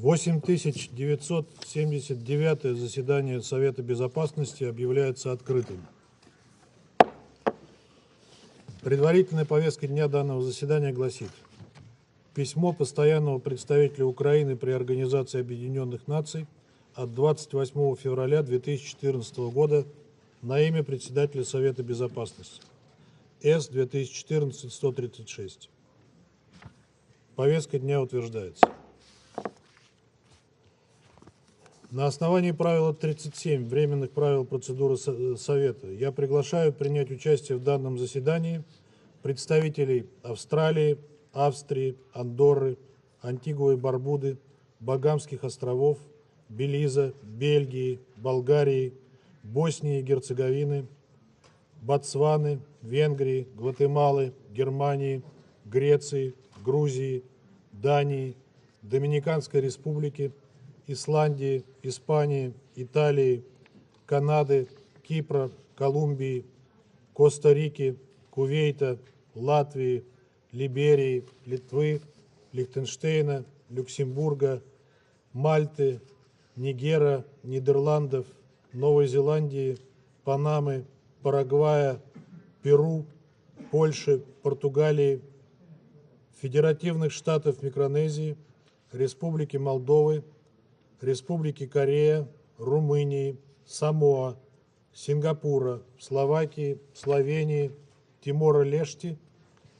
8979 заседание Совета Безопасности объявляется открытым. Предварительная повестка дня данного заседания гласит: письмо постоянного представителя Украины при Организации Объединенных Наций от 28 февраля 2014 года на имя председателя Совета Безопасности. С. 2014-136. Повестка дня утверждается. На основании правила 37 Временных правил процедуры Совета я приглашаю принять участие в данном заседании представителей Австралии, Австрии, Андорры, Антигуа и Барбуды, Багамских островов, Белиза, Бельгии, Болгарии, Боснии и Герцеговины, Ботсваны, Венгрии, Гватемалы, Германии, Греции, Грузии, Дании, Доминиканской Республики, Исландии, Испании, Италии, Канады, Кипра, Колумбии, Коста-Рики, Кувейта, Латвии, Либерии, Литвы, Лихтенштейна, Люксембурга, Мальты, Нигера, Нидерландов, Новой Зеландии, Панамы, Парагвая, Перу, Польши, Португалии, Федеративных Штатов Микронезии, Республики Молдовы, Республики Корея, Румынии, Самоа, Сингапура, Словакии, Словении, Тимора-Лешти,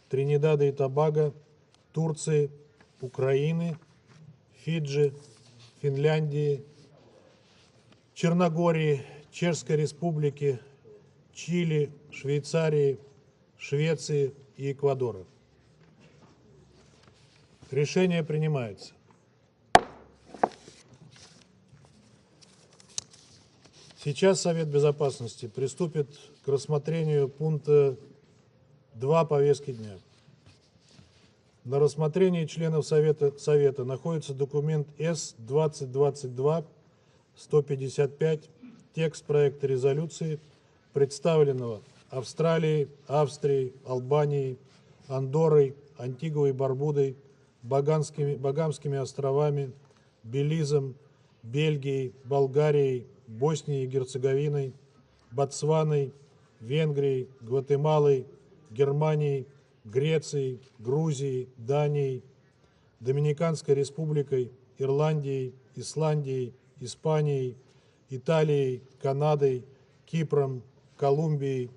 Тринидада и Тобаго, Турции, Украины, Фиджи, Финляндии, Черногории, Чешской Республики, Чили, Швейцарии, Швеции и Эквадора. Решение принимается. Сейчас Совет Безопасности приступит к рассмотрению пункта 2 повестки дня. На рассмотрении членов Совета находится документ С-2022-155, текст проекта резолюции, представленного Австралией, Австрией, Албанией, Андоррой, Антигуой и Барбудой, Багамскими островами, Белизом, Бельгией, Болгарией, Боснией и Герцеговиной, Ботсваной, Венгрией, Гватемалой, Германией, Грецией, Грузией, Данией, Доминиканской Республикой, Ирландией, Исландией, Испанией, Италией, Канадой, Кипром, Колумбией,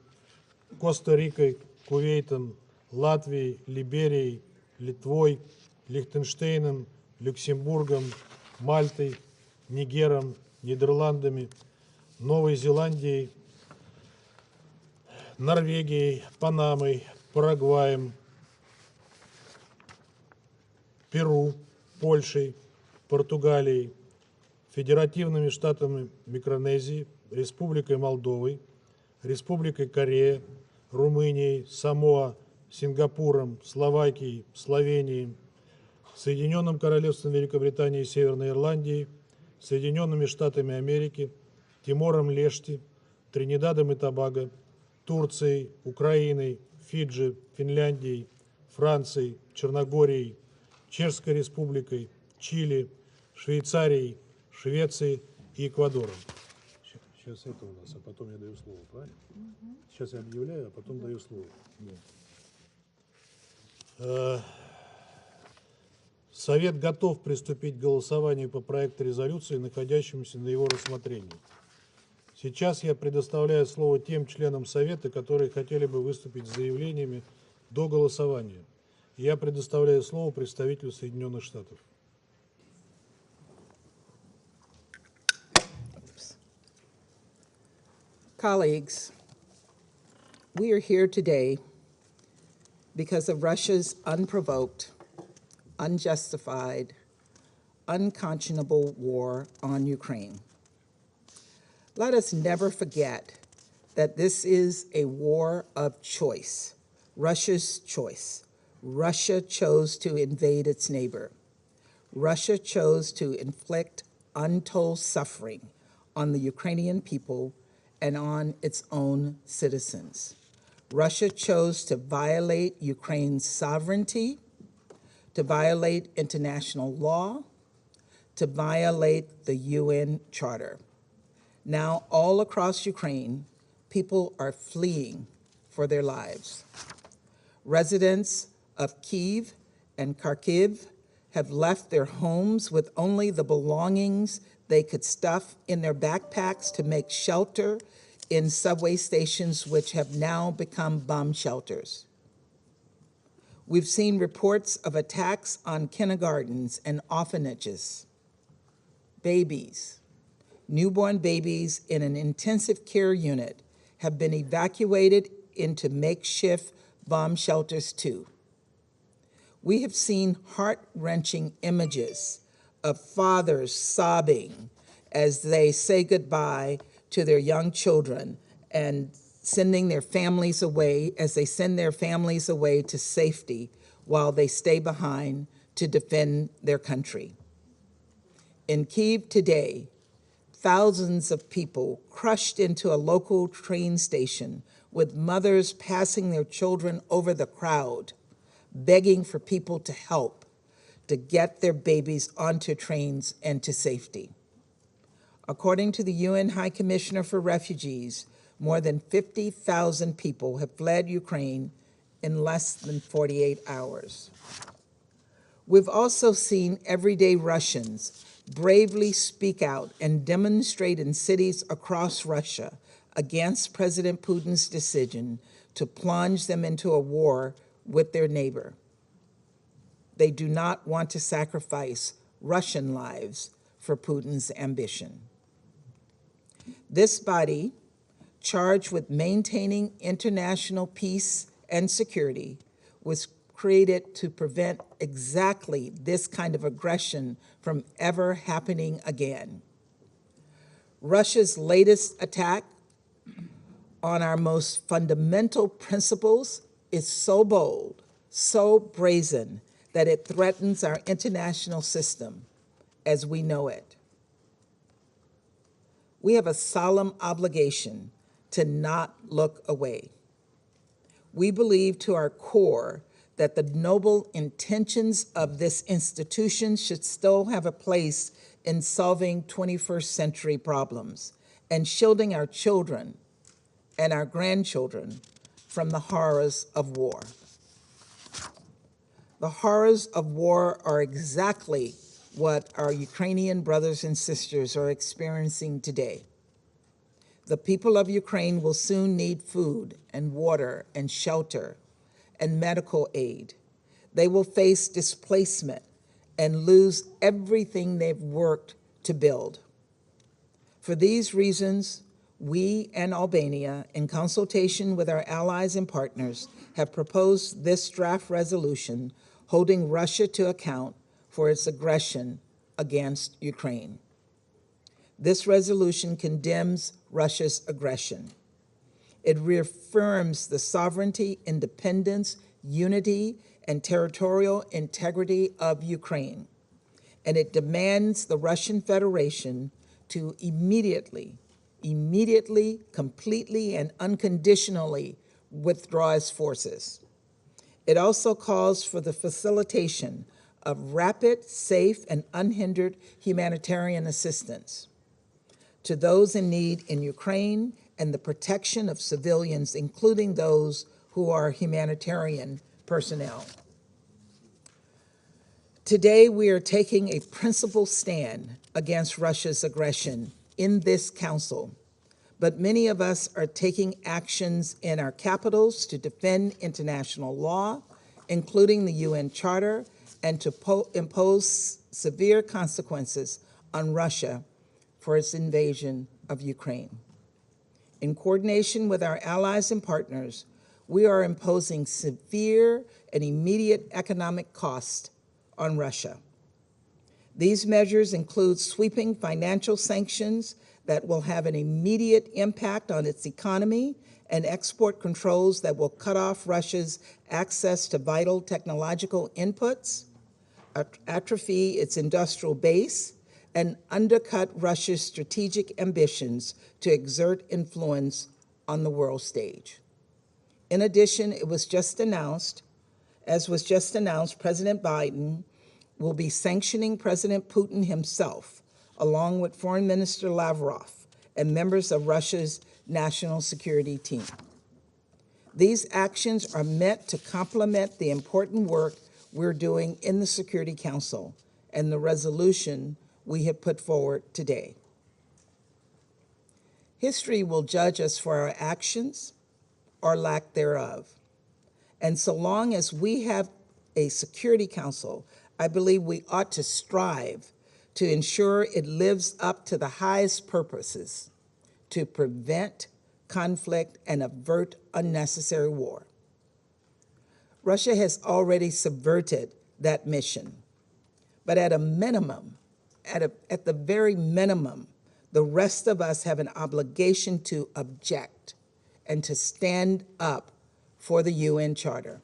Коста-Рикой, Кувейтом, Латвией, Либерией, Литвой, Лихтенштейном, Люксембургом, Мальтой, Нигером, Нидерландами, Новой Зеландией, Норвегией, Панамой, Парагваем, Перу, Польшей, Португалией, Федеративными Штатами Микронезии, Республикой Молдовой, Республикой Корея, Румынией, Самоа, Сингапуром, Словакией, Словенией, Соединенным Королевством Великобритании и Северной Ирландии, Соединенными Штатами Америки, Тимором-Лешти, Тринидадом и Тобаго, Турцией, Украиной, Фиджи, Финляндией, Францией, Черногорией, Чешской Республикой, Чили, Швейцарией, Швецией и Эквадором. Сейчас это у нас, а потом я даю слово, правильно? Сейчас я объявляю, а потом даю слово. Совет готов приступить к голосованию по проекту резолюции, находящемуся на его рассмотрении. Сейчас я предоставляю слово тем членам Совета, которые хотели бы выступить с заявлениями до голосования. Я предоставляю слово представителю Соединенных Штатов. Colleagues, we are here today because of Russia's unprovoked, unjustified, unconscionable war on Ukraine. Let us never forget that this is a war of choice, Russia's choice. Russia chose to invade its neighbor. Russia chose to inflict untold suffering on the Ukrainian people and on its own citizens. Russia chose to violate Ukraine's sovereignty, to violate international law, to violate the UN Charter. Now, all across Ukraine, people are fleeing for their lives. Residents of Kyiv and Kharkiv have left their homes with only the belongings they could stuff in their backpacks to make shelter in subway stations, which have now become bomb shelters. We've seen reports of attacks on kindergartens and orphanages. Babies, newborn babies in an intensive care unit have been evacuated into makeshift bomb shelters too. We have seen heart-wrenching images of fathers sobbing as they say goodbye to their young children and sending their families away, as they send their families away to safety while they stay behind to defend their country. In Kyiv today, thousands of people crushed into a local train station with mothers passing their children over the crowd, begging for people to help to get their babies onto trains and to safety. According to the UN High Commissioner for Refugees, more than 50,000 people have fled Ukraine in less than 48 hours. We've also seen everyday Russians bravely speak out and demonstrate in cities across Russia against President Putin's decision to plunge them into a war with their neighbor. They do not want to sacrifice Russian lives for Putin's ambition. This body, charged with maintaining international peace and security, was created to prevent exactly this kind of aggression from ever happening again. Russia's latest attack on our most fundamental principles is so bold, so brazen, that it threatens our international system as we know it. We have a solemn obligation to not look away. We believe to our core that the noble intentions of this institution should still have a place in solving 21st century problems and shielding our children and our grandchildren from the horrors of war. The horrors of war are exactly what our Ukrainian brothers and sisters are experiencing today. The people of Ukraine will soon need food and water and shelter and medical aid. They will face displacement and lose everything they've worked to build. For these reasons, we and Albania, in consultation with our allies and partners, have proposed this draft resolution holding Russia to account for its aggression against Ukraine. This resolution condemns Russia's aggression. It reaffirms the sovereignty, independence, unity, and territorial integrity of Ukraine. And it demands the Russian Federation to immediately, completely, and unconditionally withdraw its forces. It also calls for the facilitation of rapid, safe, and unhindered humanitarian assistance to those in need in Ukraine and the protection of civilians, including those who are humanitarian personnel. Today, we are taking a principled stand against Russia's aggression in this council, but many of us are taking actions in our capitals to defend international law, including the UN Charter, and to impose severe consequences on Russia for its invasion of Ukraine. In coordination with our allies and partners, we are imposing severe and immediate economic costs on Russia. These measures include sweeping financial sanctions that will have an immediate impact on its economy and export controls that will cut off Russia's access to vital technological inputs, atrophy its industrial base, and undercut Russia's strategic ambitions to exert influence on the world stage. In addition, as was just announced, President Biden will be sanctioning President Putin himself, along with Foreign Minister Lavrov and members of Russia's national security team. These actions are meant to complement the important work we're doing in the Security Council and the resolution we have put forward today. History will judge us for our actions or lack thereof. And so long as we have a Security Council, I believe we ought to strive to ensure it lives up to the highest purposes to prevent conflict and avert unnecessary war. Russia has already subverted that mission, but at a minimum, at the very minimum, the rest of us have an obligation to object and to stand up for the UN Charter.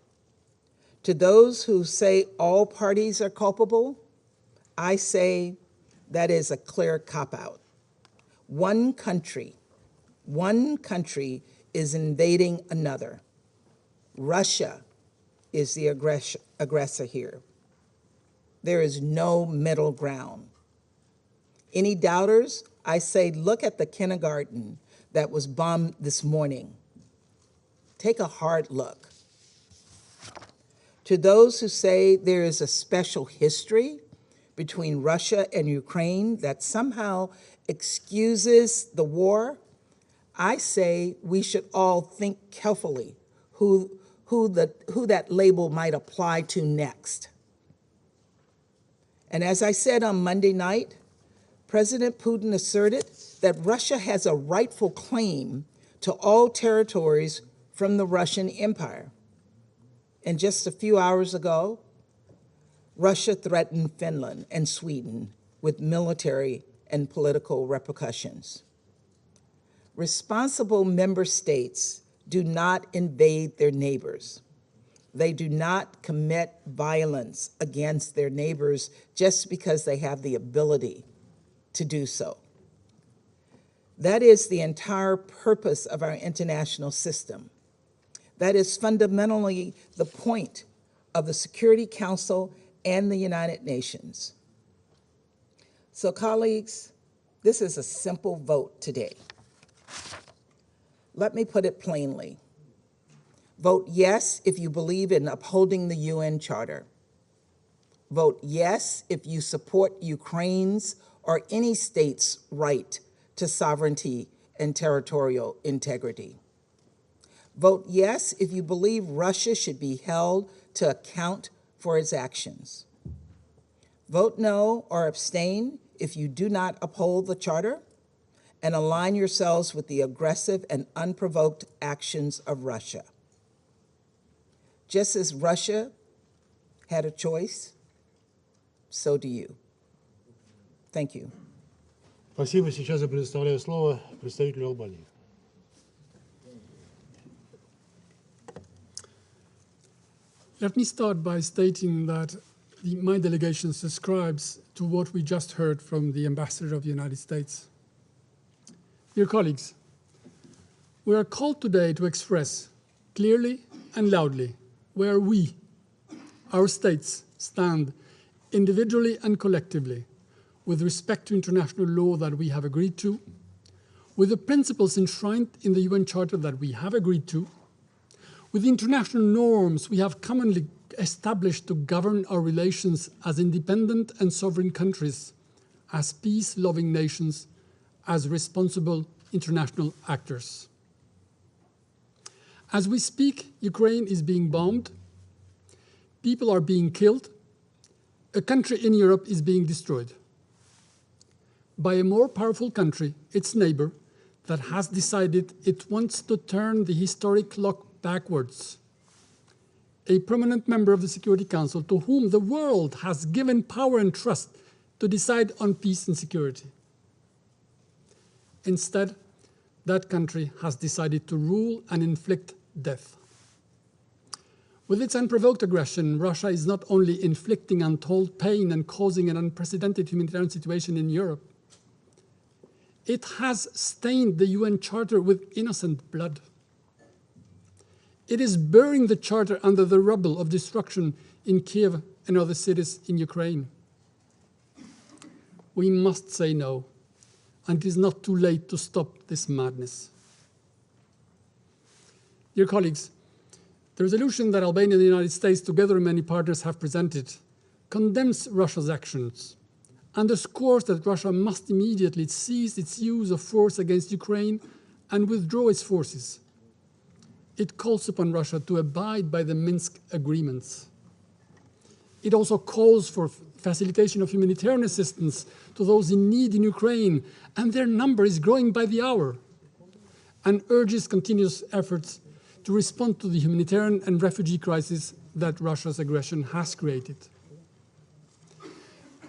To those who say all parties are culpable, I say that is a clear cop-out. One country is invading another. Russia is the aggressor here. There is no middle ground. Any doubters, I say, look at the kindergarten that was bombed this morning. Take a hard look. To those who say there is a special history between Russia and Ukraine that somehow excuses the war, I say we should all think carefully who that label might apply to next. And as I said on Monday night, President Putin asserted that Russia has a rightful claim to all territories from the Russian Empire. And just a few hours ago, Russia threatened Finland and Sweden with military and political repercussions. Responsible member states do not invade their neighbors. They do not commit violence against their neighbors just because they have the ability to do so. That is the entire purpose of our international system. That is fundamentally the point of the Security Council and the United Nations. So, colleagues, this is a simple vote today. Let me put it plainly. Vote yes if you believe in upholding the UN Charter. Vote yes if you support Ukraine's or any state's right to sovereignty and territorial integrity. Vote yes if you believe Russia should be held to account for its actions. Vote no or abstain if you do not uphold the Charter and align yourselves with the aggressive and unprovoked actions of Russia. Just as Russia had a choice, so do you. Thank you. Спасибо. Сейчас я предоставляю слово представителю Албании. Let me start by stating that my delegation subscribes to what we just heard from the Ambassador of the United States. Dear colleagues, we are called today to express clearly and loudly where we, our states, stand individually and collectively with respect to international law that we have agreed to, with the principles enshrined in the UN Charter that we have agreed to, with the international norms we have commonly established to govern our relations as independent and sovereign countries, as peace-loving nations, as responsible international actors. As we speak, Ukraine is being bombed, people are being killed, a country in Europe is being destroyed by a more powerful country, its neighbor, that has decided it wants to turn the historic clock backwards. A prominent member of the Security Council to whom the world has given power and trust to decide on peace and security. Instead, that country has decided to rule and inflict death. With its unprovoked aggression, Russia is not only inflicting untold pain and causing an unprecedented humanitarian situation in Europe, it has stained the UN Charter with innocent blood. It is burying the Charter under the rubble of destruction in Kiev and other cities in Ukraine. We must say no, and it is not too late to stop this madness. Dear colleagues, the resolution that Albania and the United States, together with many partners, have presented condemns Russia's actions, underscores that Russia must immediately cease its use of force against Ukraine and withdraw its forces. It calls upon Russia to abide by the Minsk agreements. It also calls for facilitation of humanitarian assistance to those in need in Ukraine, and their number is growing by the hour, and urges continuous efforts to respond to the humanitarian and refugee crisis that Russia's aggression has created.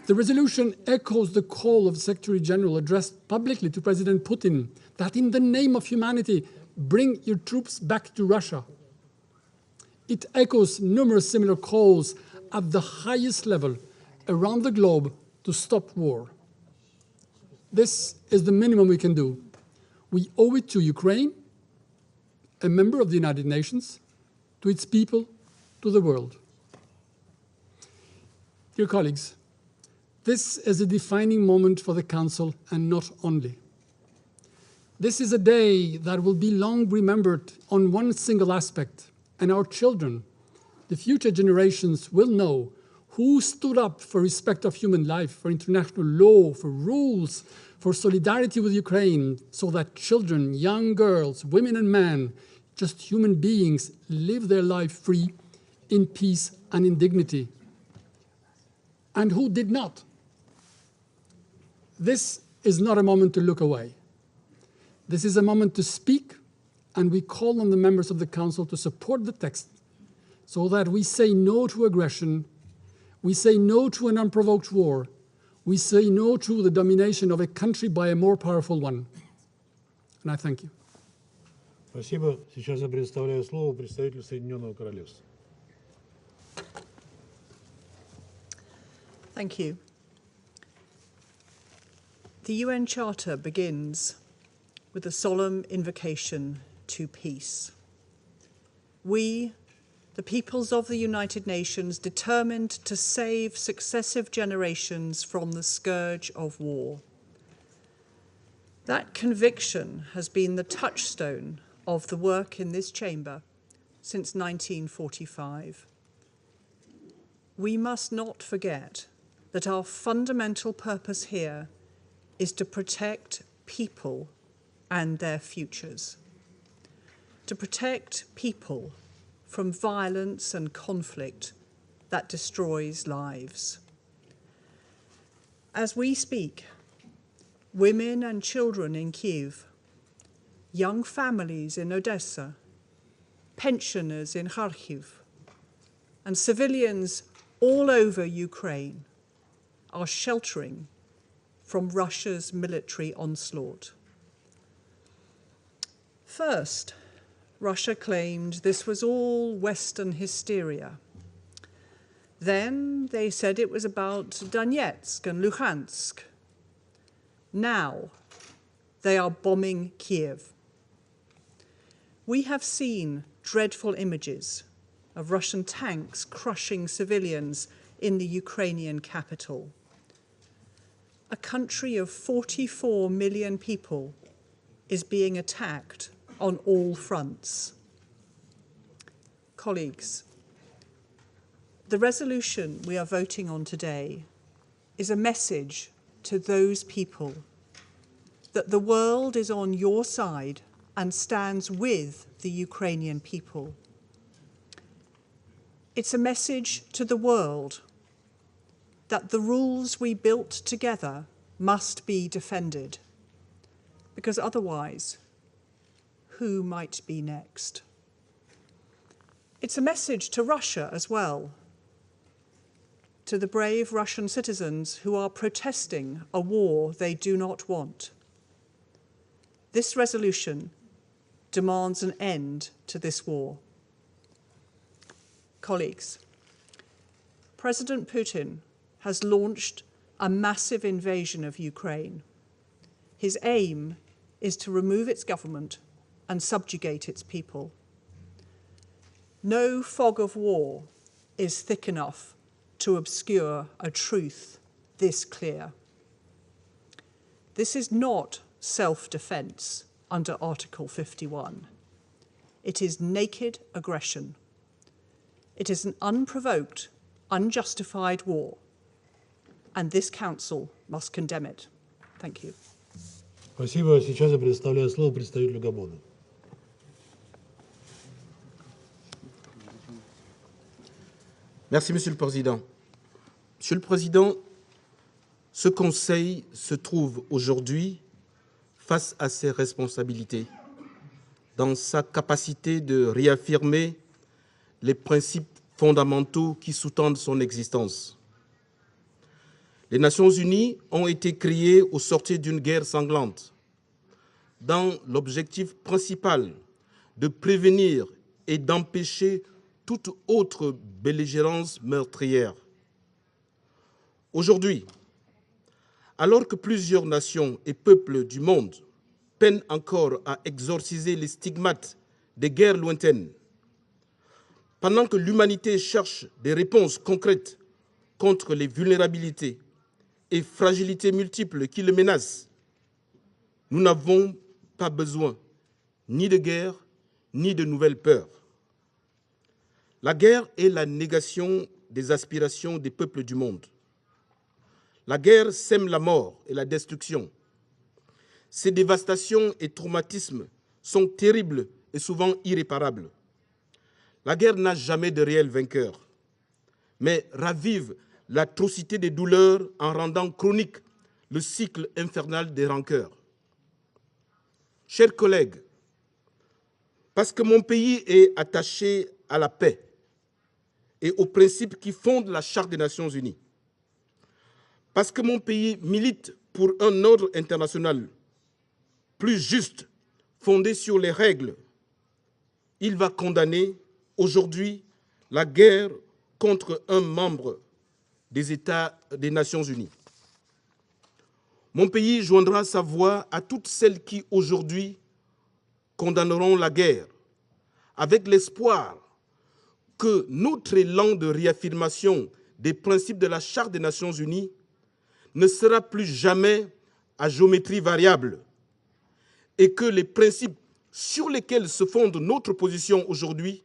The resolution echoes the call of the Secretary General addressed publicly to President Putin that in the name of humanity, bring your troops back to Russia. It echoes numerous similar calls at the highest level around the globe to stop war. This is the minimum we can do. We owe it to Ukraine, a member of the United Nations, to its people, to the world. Dear colleagues, this is a defining moment for the Council, and not only. This is a day that will be long remembered on one single aspect, and our children, the future generations, will know who stood up for respect of human life, for international law, for rules, for solidarity with Ukraine, so that children, young girls, women and men, just human beings, live their life free, in peace and in dignity. And who did not? This is not a moment to look away. This is a moment to speak, and we call on the members of the Council to support the text so that we say no to aggression, we say no to an unprovoked war, we say no to the domination of a country by a more powerful one. And I thank you. Спасибо. Сейчас я предоставляю слово представителю Соединенного Королевства. Thank you. The UN Charter begins with a solemn invocation to peace. We, the peoples of the United Nations, determined to save successive generations from the scourge of war. That conviction has been the touchstone of the work in this chamber since 1945. We must not forget that our fundamental purpose here is to protect people and their futures, to protect people from violence and conflict that destroys lives. As we speak, women and children in Kyiv, young families in Odessa, pensioners in Kharkiv, and civilians all over Ukraine are sheltering from Russia's military onslaught. First, Russia claimed this was all Western hysteria. Then they said it was about Donetsk and Luhansk. Now they are bombing Kiev. We have seen dreadful images of Russian tanks crushing civilians in the Ukrainian capital. A country of 44 million people is being attacked on all fronts. Colleagues, the resolution we are voting on today is a message to those people that the world is on your side and stands with the Ukrainian people. It's a message to the world that the rules we built together must be defended, because otherwise, who might be next? It's a message to Russia as well, to the brave Russian citizens who are protesting a war they do not want. This resolution demands an end to this war. Colleagues, President Putin has launched a massive invasion of Ukraine. His aim is to remove its government and subjugate its people. No fog of war is thick enough to obscure a truth this clear. This is not self-defense under Article 51. It is naked aggression. It is an unprovoked, unjustified war, and this Council must condemn it. Thank you. Спасибо. Сейчас я предоставляю слово представителю Габона. Merci, Monsieur le Président. Monsieur le Président, ce Conseil se trouve aujourd'hui face à ses responsabilités, dans sa capacité de réaffirmer les principes fondamentaux qui sous-tendent son existence. Les Nations Unies ont été créées au sortir d'une guerre sanglante, dans l'objectif principal de prévenir et d'empêcher toute autre belligérance meurtrière. Aujourd'hui, Alors que plusieurs nations et peuples du monde peinent encore à exorciser les stigmates des guerres lointaines, pendant que l'humanité cherche des réponses concrètes contre les vulnérabilités et fragilités multiples qui le menacent, nous n'avons pas besoin ni de guerre, ni de nouvelles peurs. La guerre est la négation des aspirations des peuples du monde. La guerre sème la mort et la destruction. Ces dévastations et traumatismes sont terribles et souvent irréparables. La guerre n'a jamais de réel vainqueur, mais ravive l'atrocité des douleurs en rendant chronique le cycle infernal des rancœurs. Chers collègues, parce que mon pays est attaché à la paix et aux principes qui fondent la Charte des Nations Unies, parce que mon pays milite pour un ordre international plus juste, fondé sur les règles, il va condamner aujourd'hui la guerre contre un membre des États des Nations Unies. Mon pays joindra sa voix à toutes celles qui aujourd'hui condamneront la guerre, avec l'espoir que notre élan de réaffirmation des principes de la Charte des Nations Unies ne sera plus jamais à géométrie variable et que les principes sur lesquels se fonde notre position aujourd'hui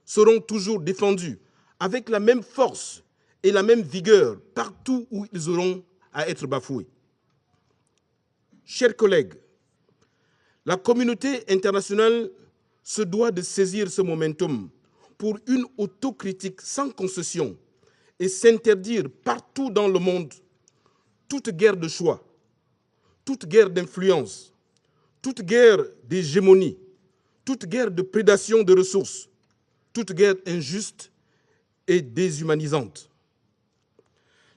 seront toujours défendus avec la même force et la même vigueur partout où ils auront à être bafoués. Chers collègues, la communauté internationale se doit de saisir ce momentum pour une autocritique sans concession et s'interdire partout dans le monde toute guerre de choix, toute guerre d'influence, toute guerre d'hégémonie, toute guerre de prédation de ressources, toute guerre injuste et déshumanisante.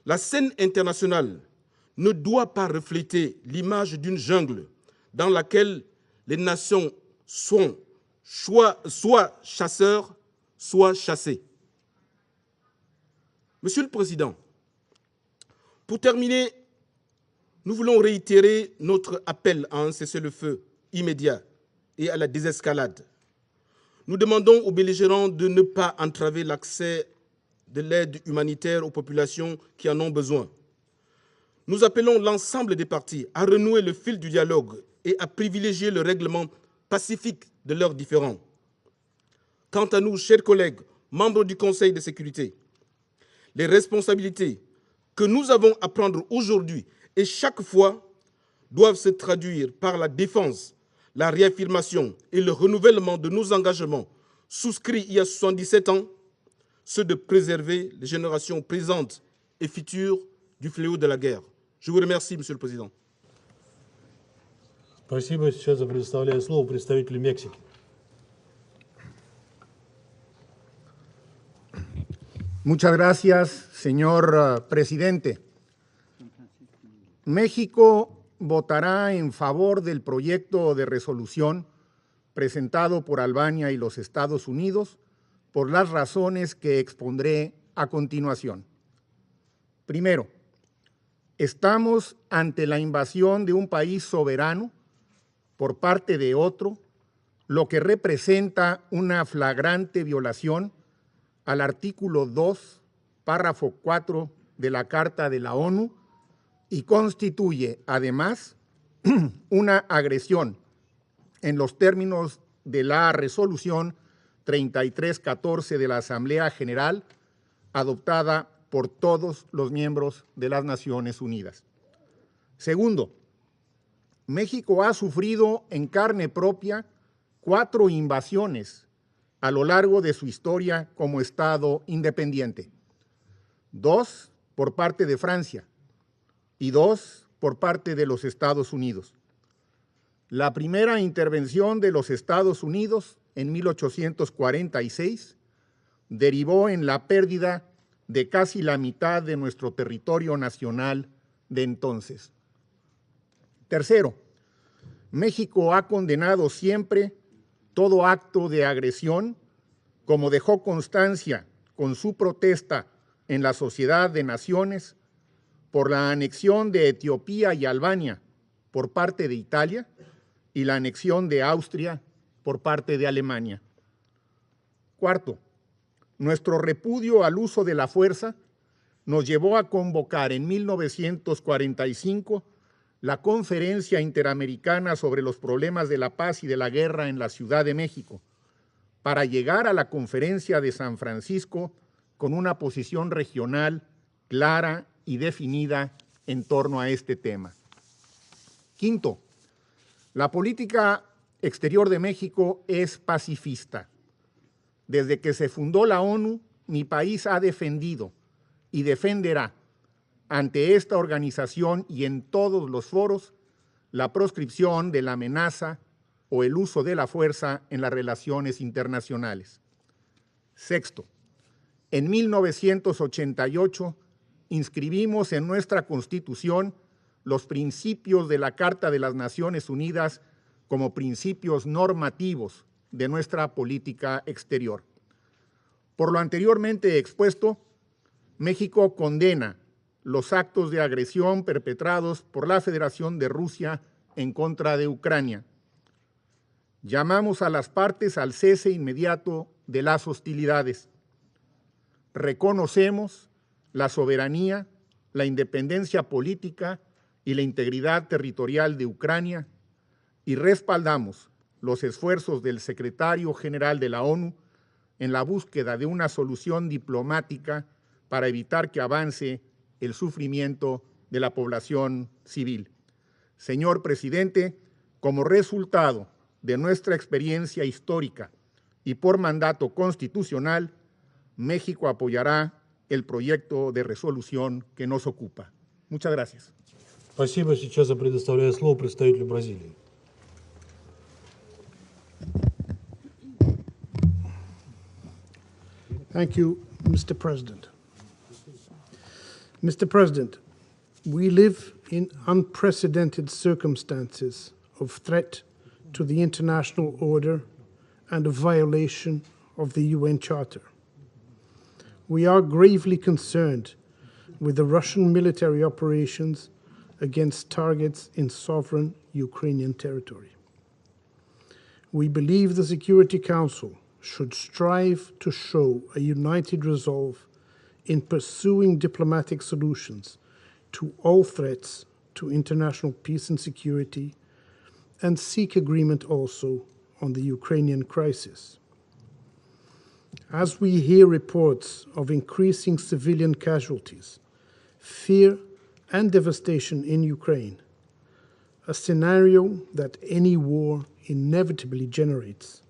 La scène internationale ne doit pas refléter l'image d'une jungle dans laquelle les nations sont soit chasseurs, soit chassés. Monsieur le Président, pour terminer, nous voulons réitérer notre appel à un cessez-le-feu immédiat et à la désescalade. Nous demandons aux belligérants de ne pas entraver l'accès de l'aide humanitaire aux populations qui en ont besoin. Nous appelons l'ensemble des parties à renouer le fil du dialogue et à privilégier le règlement pacifique de leurs différends. Quant à nous, chers collègues, membres du Conseil de sécurité, les responsabilités que nous avons à prendre aujourd'hui et chaque fois doivent se traduire par la défense, la réaffirmation et le renouvellement de nos engagements souscrits il y a 77 ans, ceux de préserver les générations présentes et futures du fléau de la guerre. Je vous remercie, Monsieur le Président. Спасибо. Сейчас я предоставляю слово представителю Мексики. Muchas gracias, señor presidente. México votará en favor del proyecto de resolución presentado por Albania y los Estados Unidos por las razones que expondré a continuación. Primero, estamos ante la invasión de un país soberano por parte de otro, lo que representa una flagrante violación al artículo 2, párrafo 4 de la Carta de la ONU y constituye, además, una agresión en los términos de la resolución 3314 de la Asamblea General, adoptada por todos los miembros de las Naciones Unidas. Segundo, México ha sufrido en carne propia 4 invasiones a lo largo de su historia como Estado independiente. 2 por parte de Francia y 2 por parte de los Estados Unidos. La primera intervención de los Estados Unidos en 1846 derivó en la pérdida de casi la mitad de nuestro territorio nacional de entonces. Tercero, México ha condenado siempre todo acto de agresión, como dejó constancia con su protesta en la Sociedad de Naciones, por la anexión de Etiopía y Albania por parte de Italia y la anexión de Austria por parte de Alemania. Cuarto, nuestro repudio al uso de la fuerza nos llevó a convocar en 1945 la Conferencia Interamericana sobre los Problemas de la Paz y de la Guerra en la Ciudad de México, para llegar a la Conferencia de San Francisco con una posición regional clara y definida en torno a este tema. Quinto, la política exterior de México es pacifista. Desde que se fundó la ONU, mi país ha defendido y defenderá ante esta organización y en todos los foros la proscripción de la amenaza o el uso de la fuerza en las relaciones internacionales. Sexto, en 1988 inscribimos en nuestra Constitución los principios de la Carta de las Naciones Unidas como principios normativos de nuestra política exterior. Por lo anteriormente expuesto, México condena los actos de agresión perpetrados por la Federación de Rusia en contra de Ucrania. Llamamos a las partes al cese inmediato de las hostilidades. Reconocemos la soberanía, la independencia política y la integridad territorial de Ucrania y respaldamos los esfuerzos del secretario general de la ONU en la búsqueda de una solución diplomática para evitar que avance el sufrimiento de la población civil. Señor presidente, como resultado de nuestra experiencia histórica y por mandato constitucional, México apoyará el proyecto de resolución que nos ocupa. Muchas gracias. Спасибо. Сейчас я предоставляю слово представителю Бразилии. Thank you, Mr. President. Mr. President, we live in unprecedented circumstances of threat to the international order and a violation of the UN Charter. We are gravely concerned with the Russian military operations against targets in sovereign Ukrainian territory. We believe the Security Council should strive to show a united resolve in pursuing diplomatic solutions to all threats to international peace and security, and seek agreement also on the Ukrainian crisis. As we hear reports of increasing civilian casualties, fear and devastation in Ukraine, a scenario that any war inevitably generates,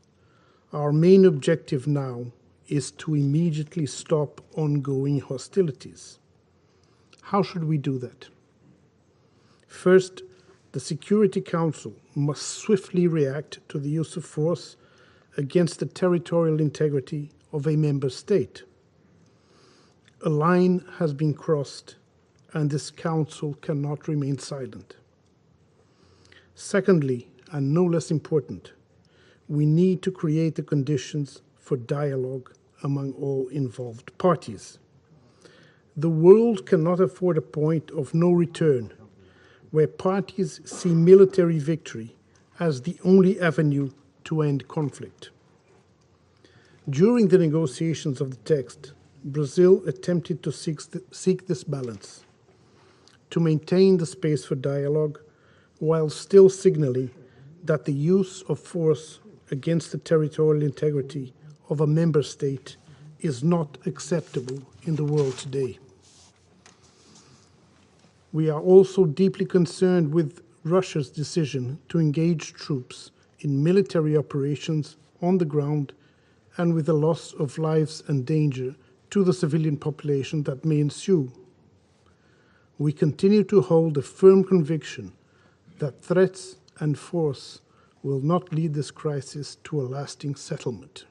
our main objective now is to immediately stop ongoing hostilities. How should we do that? First, the Security Council must swiftly react to the use of force against the territorial integrity of a member state. A line has been crossed, and this Council cannot remain silent. Secondly, and no less important, we need to create the conditions for dialogue among all involved parties. The world cannot afford a point of no return where parties see military victory as the only avenue to end conflict. During the negotiations of the text, Brazil attempted to seek this balance, to maintain the space for dialogue while still signaling that the use of force against the territorial integrity of a member state is not acceptable in the world today. We are also deeply concerned with Russia's decision to engage troops in military operations on the ground and with the loss of lives and danger to the civilian population that may ensue. We continue to hold a firm conviction that threats and force will not lead this crisis to a lasting settlement.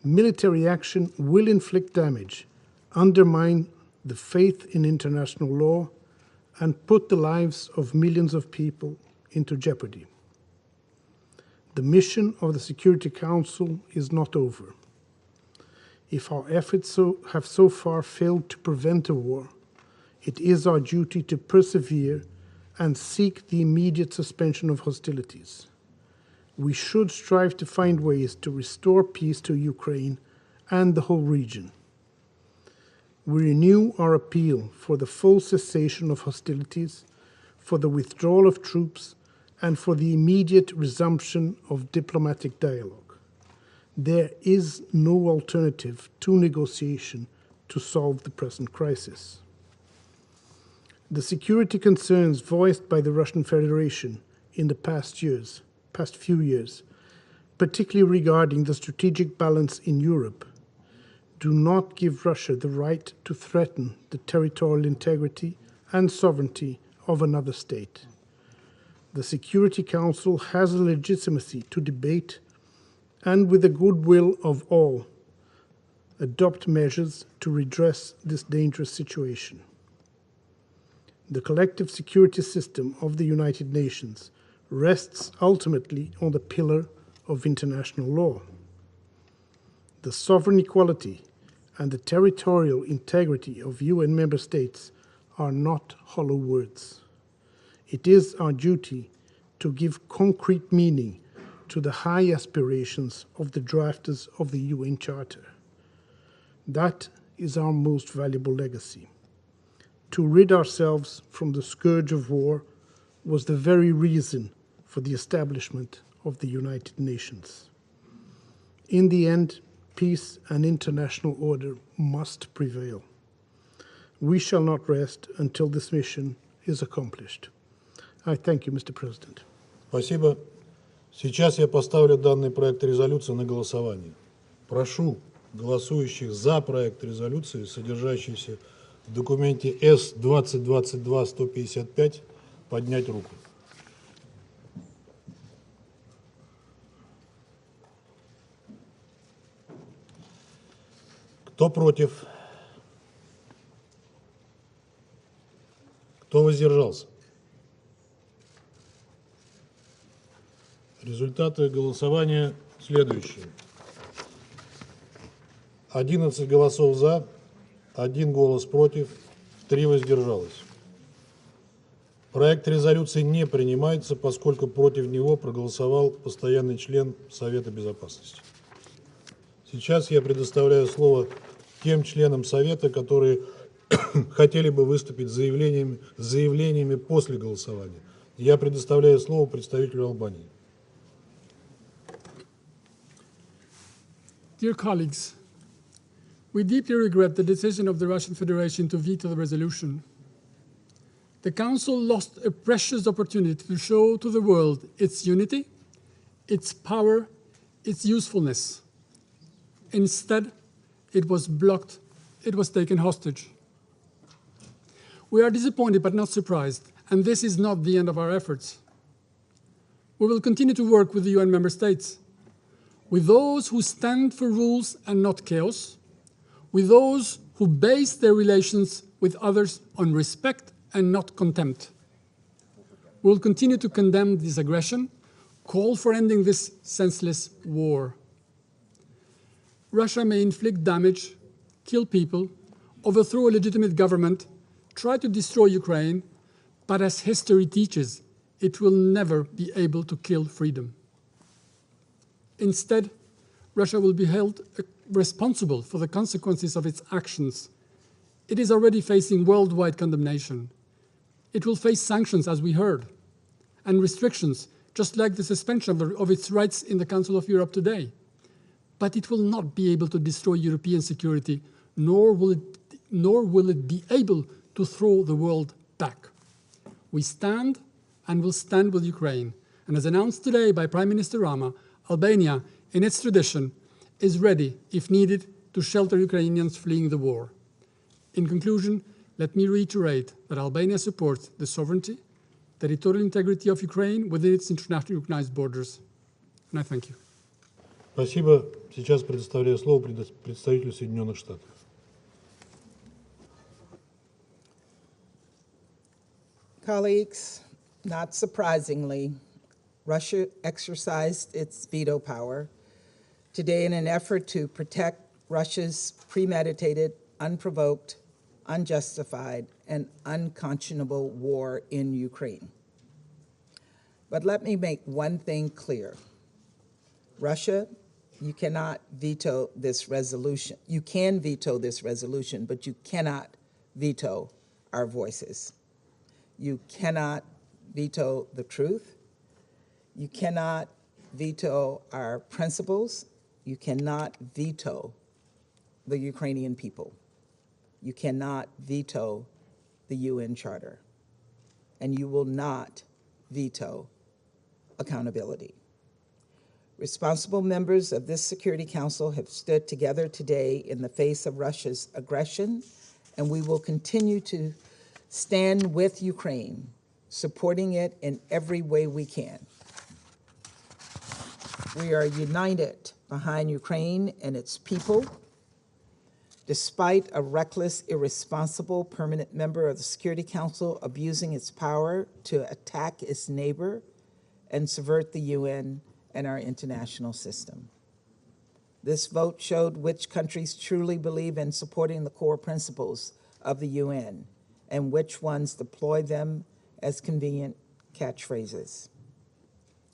Military action will inflict damage, undermine the faith in international law, and put the lives of millions of people into jeopardy. The mission of the Security Council is not over. If our efforts have so far failed to prevent a war, it is our duty to persevere and seek the immediate suspension of hostilities. We should strive to find ways to restore peace to Ukraine and the whole region. We renew our appeal for the full cessation of hostilities, for the withdrawal of troops, and for the immediate resumption of diplomatic dialogue. There is no alternative to negotiation to solve the present crisis. The security concerns voiced by the Russian Federation in the past few years, particularly regarding the strategic balance in Europe, do not give Russia the right to threaten the territorial integrity and sovereignty of another state. The Security Council has a legitimacy to debate and, with the goodwill of all, adopt measures to redress this dangerous situation. The collective security system of the United Nations rests ultimately on the pillar of international law. The sovereign equality and the territorial integrity of UN member states are not hollow words. It is our duty to give concrete meaning to the high aspirations of the drafters of the UN Charter. That is our most valuable legacy. To rid ourselves from the scourge of war was the very reason for the establishment of the United Nations. In the end, peace and international order must prevail. We shall not rest until this mission is accomplished. I thank you, Mr. President. Спасибо. Сейчас я поставлю данный проект резолюции на голосование. Прошу голосующих за проект резолюции, содержащийся в документе С-2022-155, поднять руку. Кто против? Кто воздержался? Результаты голосования следующие. 11 голосов за, 1 голос против, 3 воздержалось. Проект резолюции не принимается, поскольку против него проголосовал постоянный член Совета Безопасности. Сейчас я предоставляю слово тем членам Совета, которые хотели бы выступить с заявлениями после голосования. Я предоставляю слово представителю Албании. Dear colleagues, we deeply regret the decision of the Russian Federation to veto the resolution. The Council lost a precious opportunity to show to the world its unity, its power, its usefulness. Instead, it was blocked, it was taken hostage. We are disappointed but not surprised, and this is not the end of our efforts. We will continue to work with the UN member states, with those who stand for rules and not chaos, with those who base their relations with others on respect and not contempt. We will continue to condemn this aggression, call for ending this senseless war. Russia may inflict damage, kill people, overthrow a legitimate government, try to destroy Ukraine, but as history teaches, it will never be able to kill freedom. Instead, Russia will be held responsible for the consequences of its actions. It is already facing worldwide condemnation. It will face sanctions, as we heard, and restrictions, just like the suspension of its rights in the Council of Europe today. But it will not be able to destroy European security, nor will it be able to throw the world back. We stand and will stand with Ukraine. And as announced today by Prime Minister Rama, Albania, in its tradition, is ready, if needed, to shelter Ukrainians fleeing the war. In conclusion, let me reiterate that Albania supports the sovereignty, territorial integrity of Ukraine within its internationally recognized borders. And I thank you. Спасибо. Сейчас предоставляю слово представителю Соединенных Штатов. Colleagues, not surprisingly, Russia exercised its veto power today in an effort to protect Russia's premeditated, unprovoked, unjustified, and unconscionable war in Ukraine. But let me make one thing clear. Russia, you cannot veto this resolution. You can veto this resolution, but you cannot veto our voices. You cannot veto the truth. You cannot veto our principles. You cannot veto the Ukrainian people. You cannot veto the UN Charter. And you will not veto accountability. Responsible members of this Security Council have stood together today in the face of Russia's aggression, and we will continue to stand with Ukraine, supporting it in every way we can. We are united behind Ukraine and its people. Despite a reckless, irresponsible permanent member of the Security Council abusing its power to attack its neighbor and subvert the UN and our international system. This vote showed which countries truly believe in supporting the core principles of the UN and which ones deploy them as convenient catchphrases.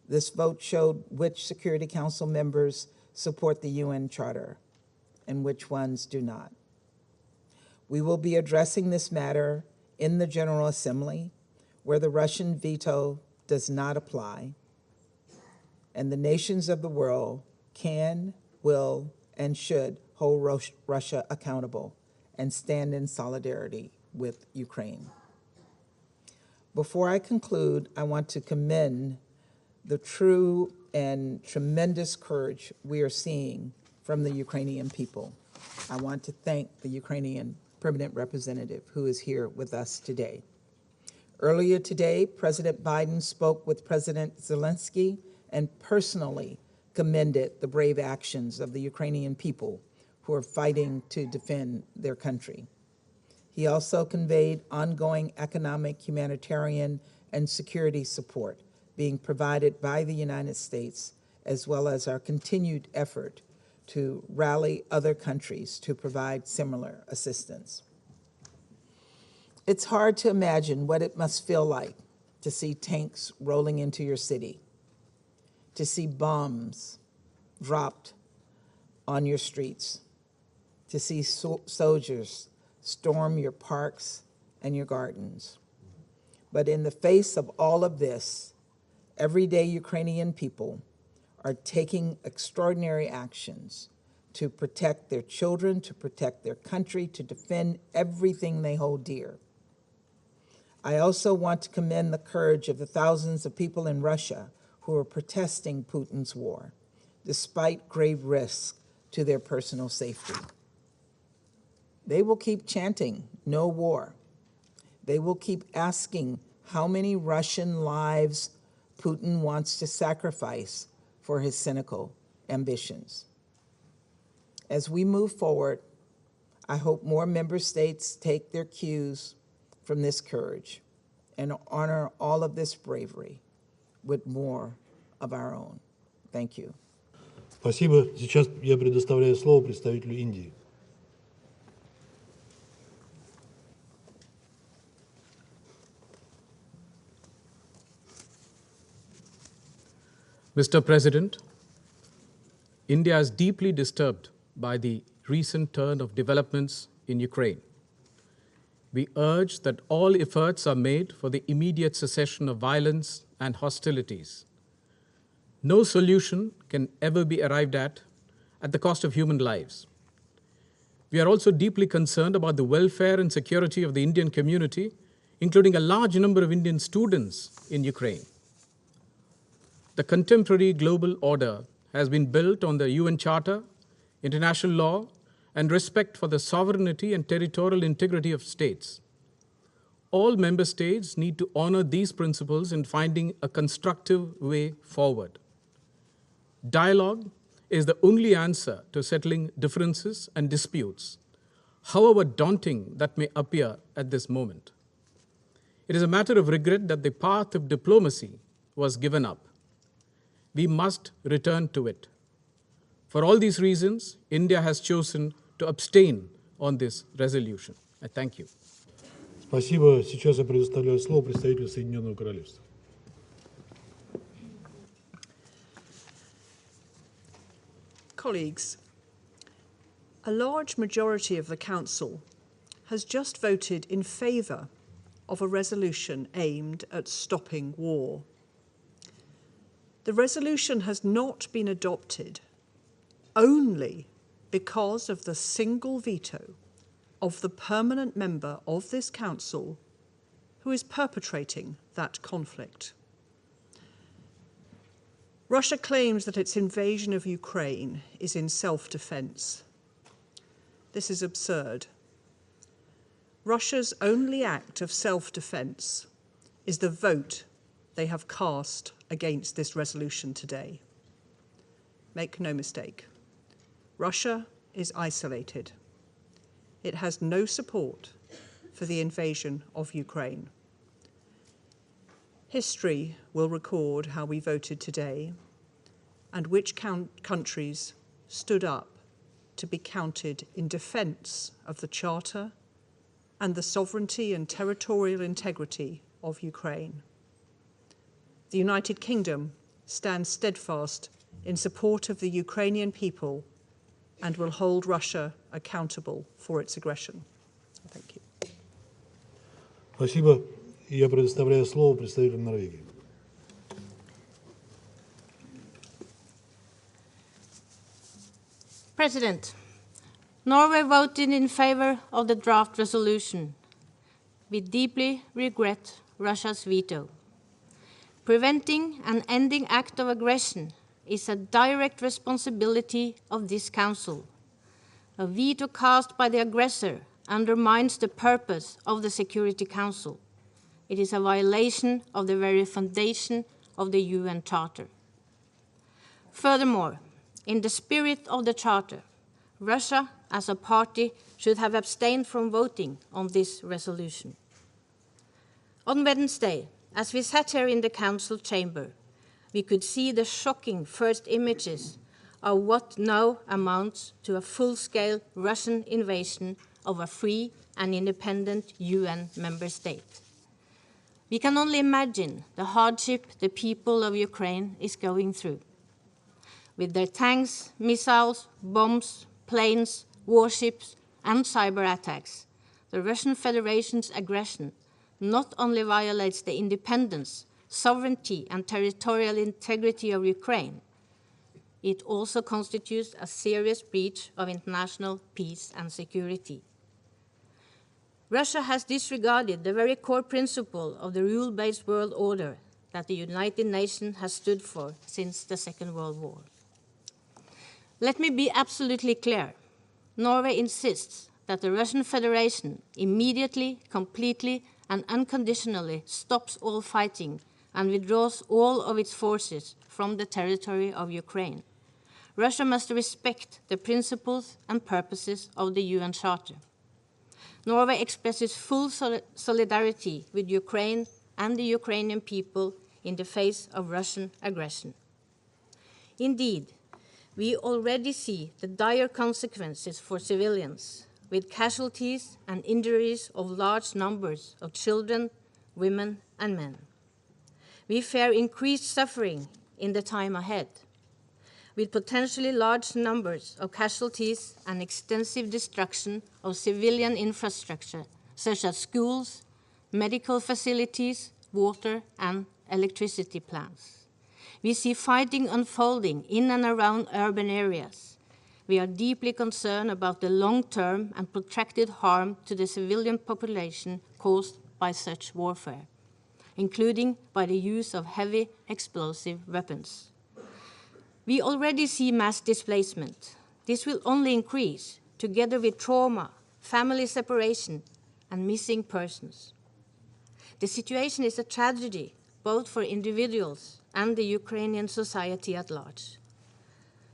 This vote showed which Security Council members support the UN Charter and which ones do not. We will be addressing this matter in the General Assembly, where the Russian veto does not apply, and the nations of the world can, will, and should hold Russia accountable and stand in solidarity with Ukraine. Before I conclude, I want to commend the true and tremendous courage we are seeing from the Ukrainian people. I want to thank the Ukrainian permanent representative who is here with us today. Earlier today, President Biden spoke with President Zelensky and personally commended the brave actions of the Ukrainian people who are fighting to defend their country. He also conveyed ongoing economic, humanitarian, and security support being provided by the United States, as well as our continued effort to rally other countries to provide similar assistance. It's hard to imagine what it must feel like to see tanks rolling into your city, to see bombs dropped on your streets, to see soldiers storm your parks and your gardens. But in the face of all of this, everyday Ukrainian people are taking extraordinary actions to protect their children, to protect their country, to defend everything they hold dear. I also want to commend the courage of the thousands of people in Russia who are protesting Putin's war, despite grave risks to their personal safety. They will keep chanting, "No war." They will keep asking how many Russian lives Putin wants to sacrifice for his cynical ambitions. As we move forward, I hope more member states take their cues from this courage and honor all of this bravery with more of our own. Thank you. Спасибо. Сейчас я предоставляю слово представителю Индии. Mr. President, India is deeply disturbed by the recent turn of developments in Ukraine. We urge that all efforts are made for the immediate cessation of violence and hostilities. No solution can ever be arrived at the cost of human lives. We are also deeply concerned about the welfare and security of the Indian community, including a large number of Indian students in Ukraine. The contemporary global order has been built on the UN Charter, international law, and respect for the sovereignty and territorial integrity of states. All member states need to honor these principles in finding a constructive way forward. Dialogue is the only answer to settling differences and disputes, however daunting that may appear at this moment. It is a matter of regret that the path of diplomacy was given up. We must return to it. For all these reasons, India has chosen to abstain on this resolution. I thank you. Спасибо. Сейчас я предоставляю слово представителю Соединенного Королевства. Colleagues, a large majority of the Council has just voted in favour of a resolution aimed at stopping war. The resolution has not been adopted only because of the single veto of the permanent member of this Council who is perpetrating that conflict. Russia claims that its invasion of Ukraine is in self-defence. This is absurd. Russia's only act of self-defence is the vote they have cast against this resolution today. Make no mistake, Russia is isolated. It has no support for the invasion of Ukraine. History will record how we voted today and which countries stood up to be counted in defence of the Charter and the sovereignty and territorial integrity of Ukraine. The United Kingdom stands steadfast in support of the Ukrainian people and will hold Russia accountable for its aggression. Thank you. Спасибо. И я предоставляю слово представителю Норвегии. President, Norway voted in favor of the draft resolution. We deeply regret Russia's veto. Preventing an ending act of aggression is a direct responsibility of this Council. A veto cast by the aggressor undermines the purpose of the Security Council. It is a violation of the very foundation of the UN Charter. Furthermore, in the spirit of the Charter, Russia as a party should have abstained from voting on this resolution. On Wednesday, as we sat here in the Council chamber, we could see the shocking first images of what now amounts to a full-scale Russian invasion of a free and independent UN member state. We can only imagine the hardship the people of Ukraine is going through. With their tanks, missiles, bombs, planes, warships, and cyber attacks, the Russian Federation's aggression not only violates the independence, sovereignty, and territorial integrity of Ukraine, it also constitutes a serious breach of international peace and security. Russia has disregarded the very core principle of the rule-based world order that the United Nations has stood for since the Second World War. Let me be absolutely clear. Norway insists that the Russian Federation immediately, completely, and unconditionally stops all fighting and withdraws all of its forces from the territory of Ukraine. Russia must respect the principles and purposes of the UN Charter. Norway expresses full solidarity with Ukraine and the Ukrainian people in the face of Russian aggression. Indeed, we already see the dire consequences for civilians, with casualties and injuries of large numbers of children, women, and men. We fear increased suffering in the time ahead, with potentially large numbers of casualties and extensive destruction of civilian infrastructure, such as schools, medical facilities, water, and electricity plants. We see fighting unfolding in and around urban areas. We are deeply concerned about the long-term and protracted harm to the civilian population caused by such warfare, including by the use of heavy explosive weapons. We already see mass displacement. This will only increase, together with trauma, family separation, and missing persons. The situation is a tragedy, both for individuals and the Ukrainian society at large.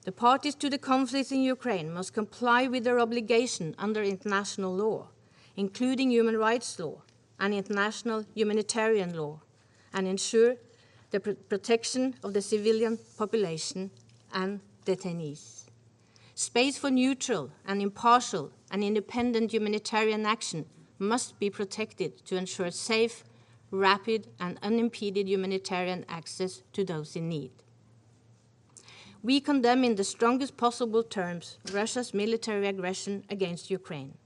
The parties to the conflict in Ukraine must comply with their obligation under international law, including human rights law and international humanitarian law, and ensure the protection of the civilian population and detainees. Space for neutral and impartial and independent humanitarian action must be protected to ensure safe, rapid, and unimpeded humanitarian access to those in need. We condemn in the strongest possible terms Russia's military aggression against Ukraine.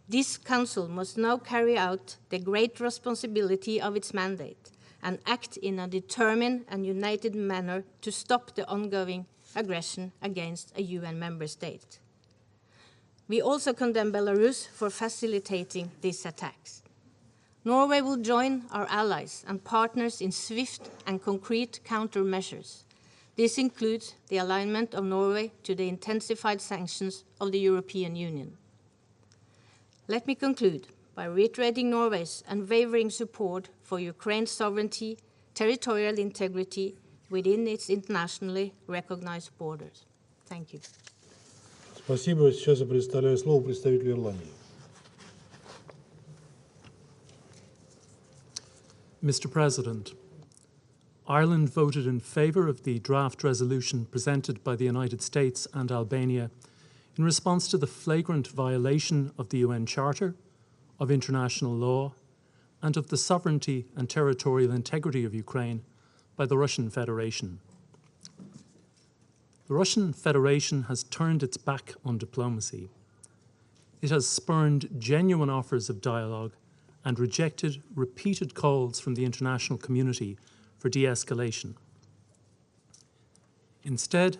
This Council must now carry out the great responsibility of its mandate and act in a determined and united manner to stop the ongoing aggression against a UN member state. We also condemn Belarus for facilitating these attacks. Norway will join our allies and partners in swift and concrete countermeasures. This includes the alignment of Norway to the intensified sanctions of the European Union. Let me conclude by reiterating Norway's unwavering support for Ukraine's sovereignty, territorial integrity within its internationally recognized borders. Thank you. Спасибо. Сейчас я предоставляю слово представителю Ирландии. Mr. President, Ireland voted in favour of the draft resolution presented by the United States and Albania in response to the flagrant violation of the UN Charter, of international law, and of the sovereignty and territorial integrity of Ukraine by the Russian Federation. The Russian Federation has turned its back on diplomacy. It has spurned genuine offers of dialogue and rejected repeated calls from the international community for de-escalation. Instead,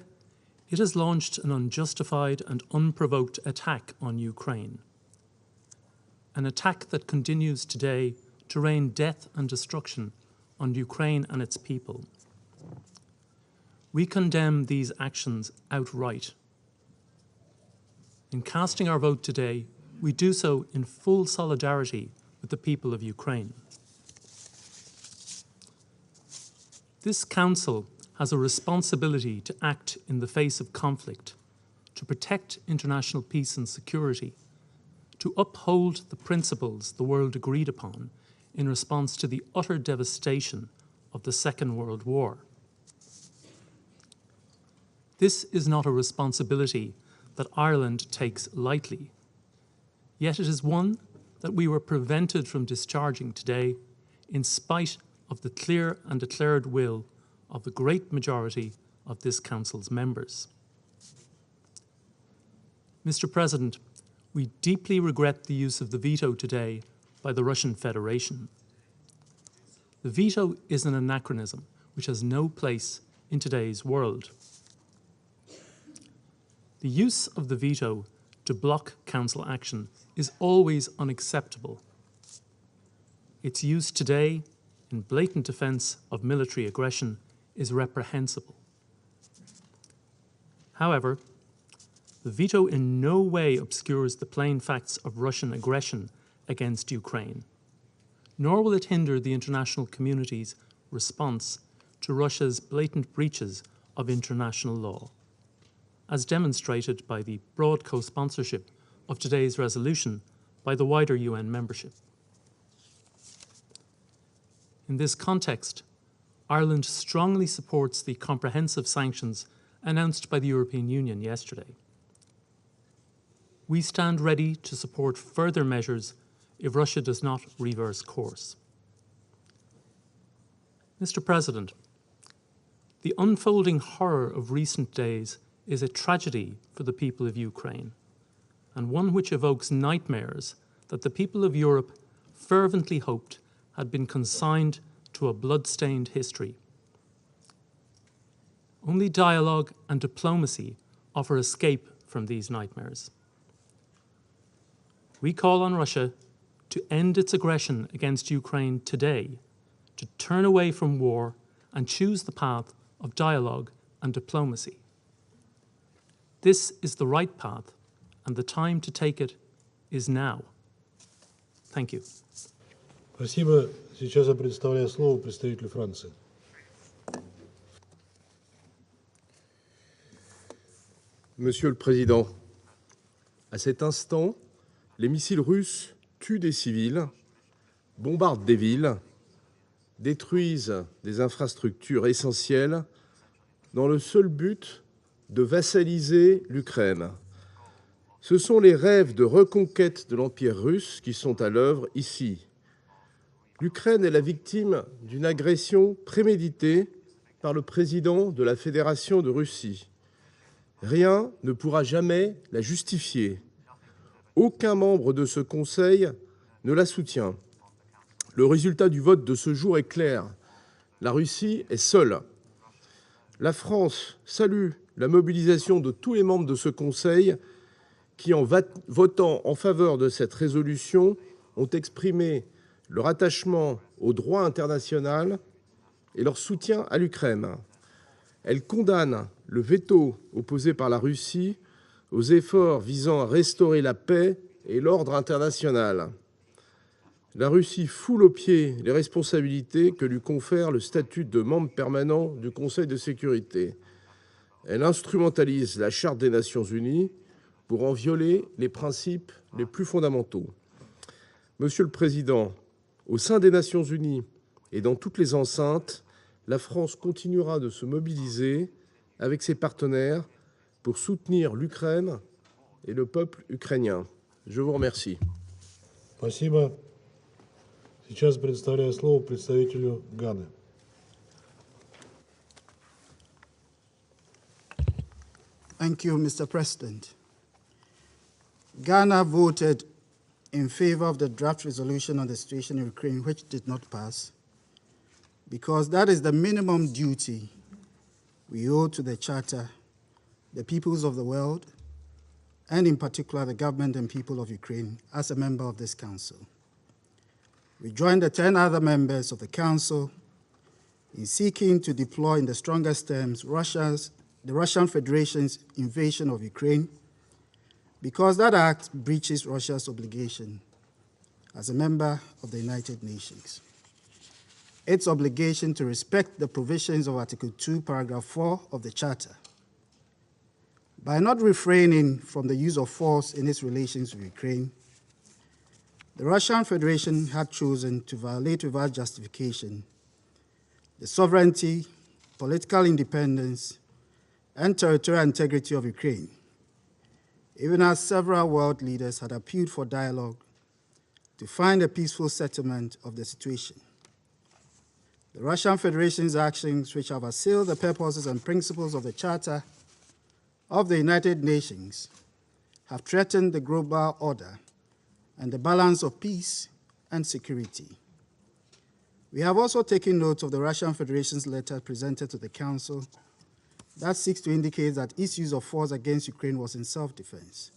it has launched an unjustified and unprovoked attack on Ukraine, an attack that continues today to rain death and destruction on Ukraine and its people. We condemn these actions outright. In casting our vote today, we do so in full solidarity with the people of Ukraine. This Council has a responsibility to act in the face of conflict, to protect international peace and security, to uphold the principles the world agreed upon in response to the utter devastation of the Second World War. This is not a responsibility that Ireland takes lightly, yet it is one that we were prevented from discharging today in spite of the clear and declared will of the great majority of this Council's members. Mr. President, we deeply regret the use of the veto today by the Russian Federation. The veto is an anachronism which has no place in today's world. The use of the veto to block Council action is always unacceptable. Its use today in blatant defence of military aggression is reprehensible. However, the veto in no way obscures the plain facts of Russian aggression against Ukraine, nor will it hinder the international community's response to Russia's blatant breaches of international law, as demonstrated by the broad co-sponsorship of today's resolution by the wider UN membership. In this context, Ireland strongly supports the comprehensive sanctions announced by the European Union yesterday. We stand ready to support further measures if Russia does not reverse course. Mr. President, the unfolding horror of recent days is a tragedy for the people of Ukraine, and one which evokes nightmares that the people of Europe fervently hoped had been consigned to a blood-stained history. Only dialogue and diplomacy offer escape from these nightmares. We call on Russia to end its aggression against Ukraine today, to turn away from war and choose the path of dialogue and diplomacy. This is the right path, and the time to take it is now. Thank you. Спасибо. Сейчас я предоставляю слово представителю Франции. Monsieur le Président, à cet instant, les missiles russes tuent des civils, bombardent des villes, détruisent des infrastructures essentielles dans le seul but de vassaliser l'Ukraine. Ce sont les rêves de reconquête de l'Empire russe qui sont à l'œuvre ici. L'Ukraine est la victime d'une agression préméditée par le président de la Fédération de Russie. Rien ne pourra jamais la justifier. Aucun membre de ce Conseil ne la soutient. Le résultat du vote de ce jour est clair. La Russie est seule. La France salue la mobilisation de tous les membres de ce Conseil qui, en votant en faveur de cette résolution, ont exprimé leur attachement au droit international et leur soutien à l'Ukraine. Elle condamne le veto opposé par la Russie aux efforts visant à restaurer la paix et l'ordre international. La Russie foule aux pieds les responsabilités que lui confère le statut de membre permanent du Conseil de sécurité. Elle instrumentalise la Charte des Nations Unies pour en violer les principes les plus fondamentaux. Monsieur le Président, au sein des Nations Unies et dans toutes les enceintes, la France continuera de se mobiliser avec ses partenaires pour soutenir l'Ukraine et le peuple ukrainien. Je vous remercie. Спасибо. Сейчас предоставляю слово представителю Ганы. Thank you, Mr. President. Ghana voted in favor of the draft resolution on the situation in Ukraine, which did not pass, because that is the minimum duty we owe to the Charter, the peoples of the world, and in particular the government and people of Ukraine as a member of this Council. We joined the 10 other members of the Council in seeking to deploy in the strongest terms the Russian Federation's invasion of Ukraine, because that act breaches Russia's obligation as a member of the United Nations. Its obligation to respect the provisions of Article 2, Paragraph 4 of the Charter. By not refraining from the use of force in its relations with Ukraine, the Russian Federation had chosen to violate without justification the sovereignty, political independence, and territorial integrity of Ukraine, even as several world leaders had appealed for dialogue to find a peaceful settlement of the situation. The Russian Federation's actions, which have assailed the purposes and principles of the Charter of the United Nations, have threatened the global order and the balance of peace and security. We have also taken note of the Russian Federation's letter presented to the Council that seeks to indicate that its use of force against Ukraine was in self-defense,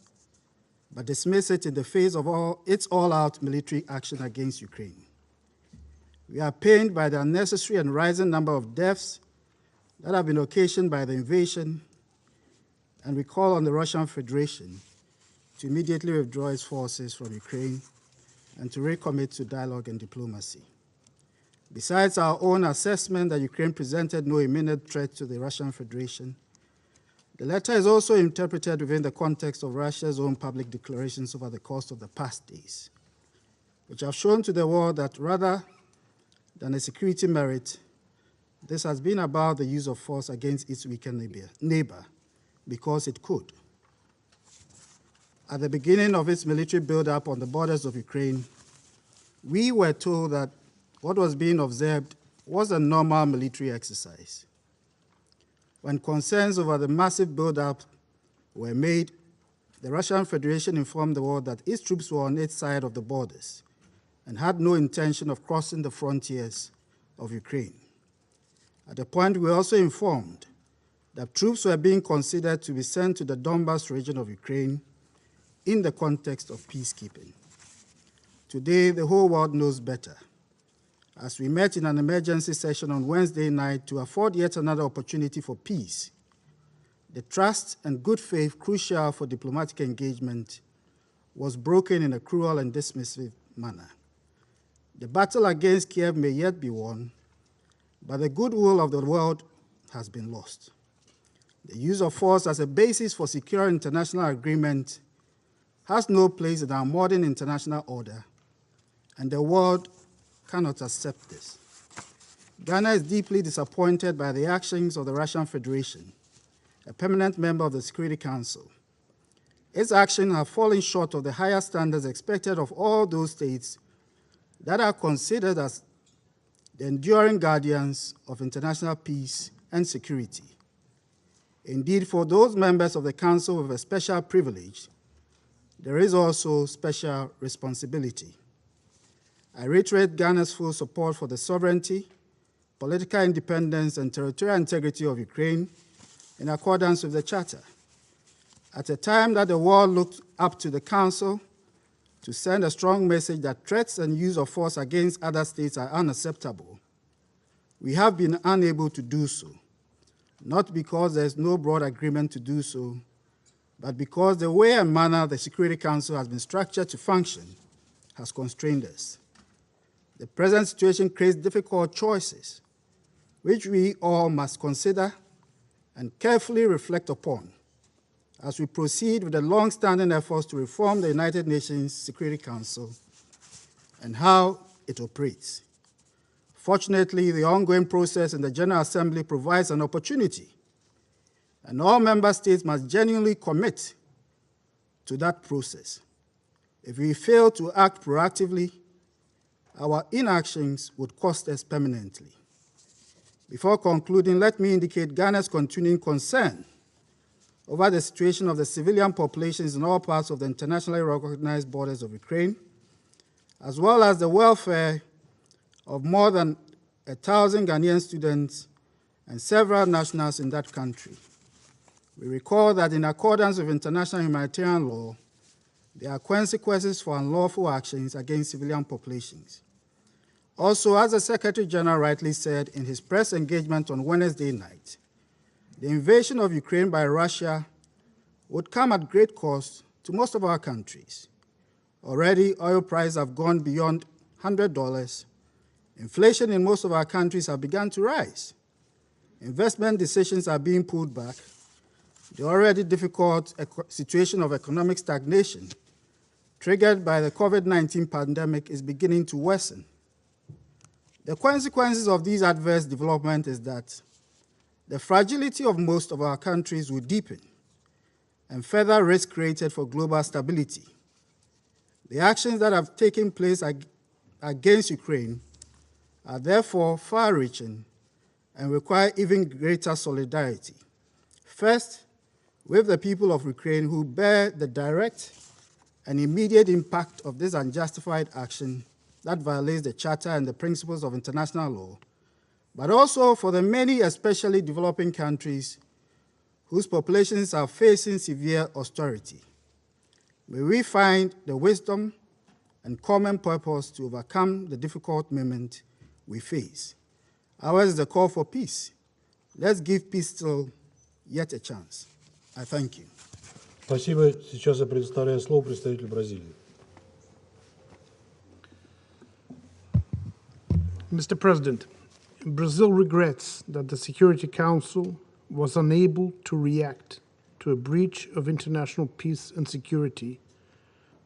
but dismiss it in the face of its all-out military action against Ukraine. We are pained by the unnecessary and rising number of deaths that have been occasioned by the invasion, and we call on the Russian Federation to immediately withdraw its forces from Ukraine and to recommit to dialogue and diplomacy. Besides our own assessment that Ukraine presented no imminent threat to the Russian Federation, the letter is also interpreted within the context of Russia's own public declarations over the course of the past days, which have shown to the world that rather than a security merit, this has been about the use of force against its weakened neighbor because it could. At the beginning of its military buildup on the borders of Ukraine, we were told that what was being observed was a normal military exercise. When concerns over the massive buildup were made, the Russian Federation informed the world that its troops were on its side of the borders and had no intention of crossing the frontiers of Ukraine. At a point, we were also informed that troops were being considered to be sent to the Donbas region of Ukraine in the context of peacekeeping. Today, the whole world knows better. As we met in an emergency session on Wednesday night to afford yet another opportunity for peace, the trust and good faith crucial for diplomatic engagement was broken in a cruel and dismissive manner. The battle against Kiev may yet be won, but the goodwill of the world has been lost. The use of force as a basis for secure international agreement has no place in our modern international order, and the world cannot accept this. Ghana is deeply disappointed by the actions of the Russian Federation, a permanent member of the Security Council. its actions have fallen short of the higher standards expected of all those states that are considered as the enduring guardians of international peace and security. Indeed, for those members of the Council with a special privilege, there is also special responsibility. I reiterate Ghana's full support for the sovereignty, political independence, and territorial integrity of Ukraine in accordance with the Charter. At a time that the world looked up to the Council to send a strong message that threats and use of force against other states are unacceptable, we have been unable to do so, not because there is no broad agreement to do so, but because the way and manner the Security Council has been structured to function has constrained us. The present situation creates difficult choices, which we all must consider and carefully reflect upon as we proceed with the long-standing efforts to reform the United Nations Security Council and how it operates. Fortunately, the ongoing process in the General Assembly provides an opportunity, and all member states must genuinely commit to that process. If we fail to act proactively, our inactions would cost us permanently. Before concluding, let me indicate Ghana's continuing concern over the situation of the civilian populations in all parts of the internationally recognized borders of Ukraine, as well as the welfare of more than 1,000 Ghanaian students and several nationals in that country. We recall that in accordance with international humanitarian law, there are consequences for unlawful actions against civilian populations. Also, as the Secretary General rightly said in his press engagement on Wednesday night, the invasion of Ukraine by Russia would come at great cost to most of our countries. Already, oil prices have gone beyond $100. Inflation in most of our countries have begun to rise. Investment decisions are being pulled back. The already difficult situation of economic stagnation triggered by the COVID-19 pandemic is beginning to worsen. The consequences of these adverse developments is that the fragility of most of our countries will deepen and further risk created for global stability. The actions that have taken place against Ukraine are therefore far-reaching and require even greater solidarity. First, with the people of Ukraine who bear the direct and immediate impact of this unjustified action that violates the Charter and the principles of international law, but also for the many, especially developing countries, whose populations are facing severe austerity. May we find the wisdom and common purpose to overcome the difficult moment we face. Ours is the call for peace. Let's give peace still yet a chance. I thank you. Спасибо. Сейчас я предоставляю слово представителю Бразилии. Mr. President, Brazil regrets that the Security Council was unable to react to a breach of international peace and security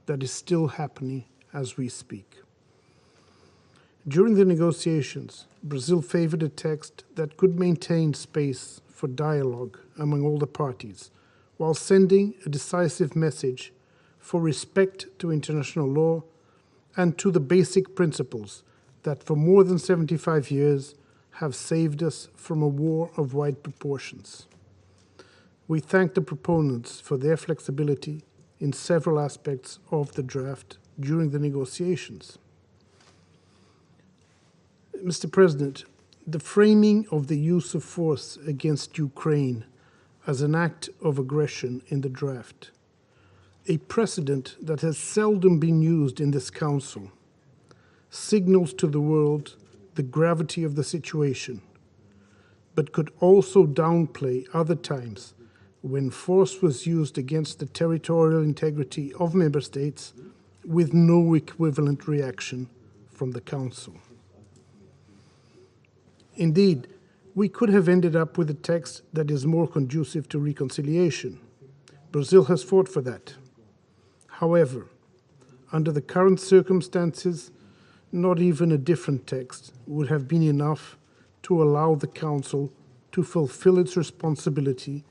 that is still happening as we speak. During the negotiations, Brazil favored a text that could maintain space for dialogue among all the parties, while sending a decisive message for respect to international law and to the basic principles that for more than 75 years have saved us from a war of wide proportions. We thank the proponents for their flexibility in several aspects of the draft during the negotiations. Mr. President, the framing of the use of force against Ukraine as an act of aggression in the draft, a precedent that has seldom been used in this Council, signals to the world the gravity of the situation, but could also downplay other times when force was used against the territorial integrity of member states with no equivalent reaction from the Council. Indeed, we could have ended up with a text that is more conducive to reconciliation. Brazil has fought for that. However, under the current circumstances, not even a different text would have been enough to allow the Council to fulfill its responsibility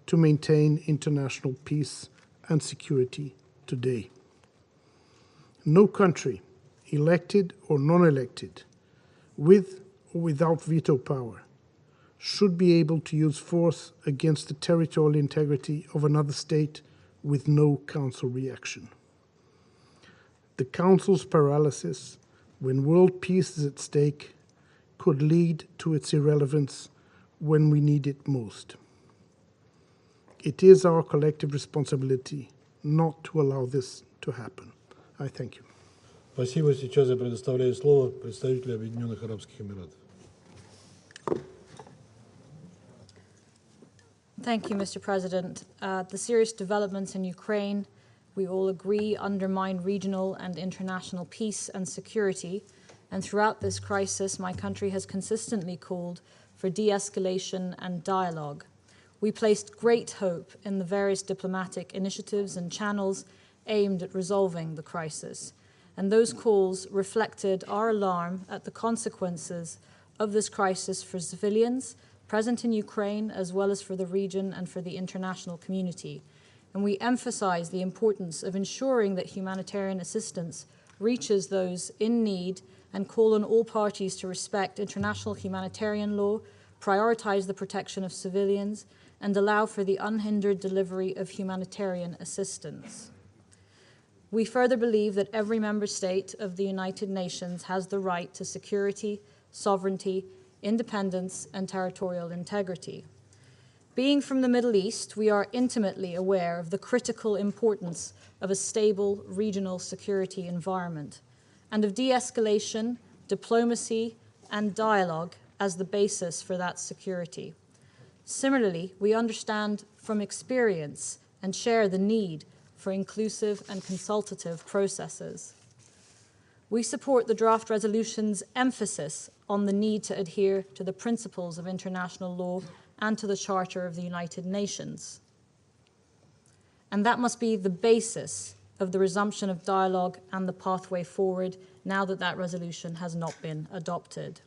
to maintain international peace and security today. No country, elected or non-elected, with or without veto power, should be able to use force against the territorial integrity of another state with no Council reaction. The Council's paralysis, when world peace is at stake, could lead to its irrelevance when we need it most. It is our collective responsibility not to allow this to happen. I thank you. Спасибо. Сейчас я предоставляю слово представителю Объединенных Арабских Эмиратов. Thank you, Mr. President. The serious developments in Ukraine, we all agree, undermine regional and international peace and security. And throughout this crisis, my country has consistently called for de-escalation and dialogue. We placed great hope in the various diplomatic initiatives and channels aimed at resolving the crisis. And those calls reflected our alarm at the consequences of this crisis for civilians present in Ukraine, as well as for the region and for the international community. And we emphasize the importance of ensuring that humanitarian assistance reaches those in need and call on all parties to respect international humanitarian law, prioritize the protection of civilians, and allow for the unhindered delivery of humanitarian assistance. We further believe that every member state of the United Nations has the right to security, sovereignty, independence, and territorial integrity. Being from the Middle East, we are intimately aware of the critical importance of a stable regional security environment and of de-escalation, diplomacy, and dialogue as the basis for that security. Similarly, we understand from experience and share the need for inclusive and consultative processes. We support the draft resolution's emphasis on the need to adhere to the principles of international law and to the Charter of the United Nations. And that must be the basis of the resumption of dialogue and the pathway forward now that that resolution has not been adopted.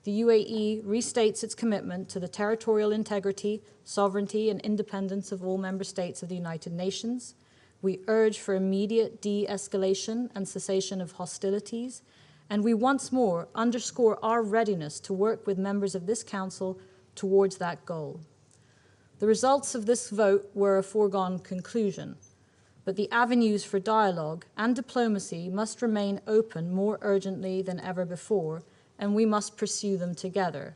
The UAE restates its commitment to the territorial integrity, sovereignty, and independence of all member states of the United Nations. We urge for immediate de-escalation and cessation of hostilities, and we once more underscore our readiness to work with members of this Council towards that goal. The results of this vote were a foregone conclusion, but the avenues for dialogue and diplomacy must remain open more urgently than ever before, and we must pursue them together.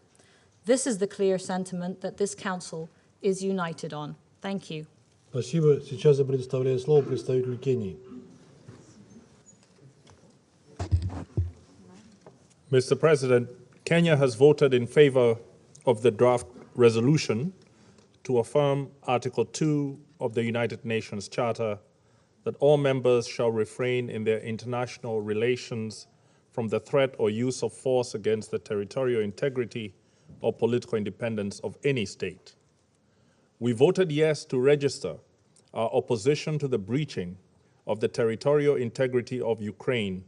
This is the clear sentiment that this Council is united on. Thank you. Спасибо. Сейчас я предоставляю слово представителю Кении. Mr. President, Kenya has voted in favor of the draft resolution to affirm Article 2 of the United Nations Charter that all members shall refrain in their international relations from the threat or use of force against the territorial integrity or political independence of any state. We voted yes to register our opposition to the breaching of the territorial integrity of Ukraine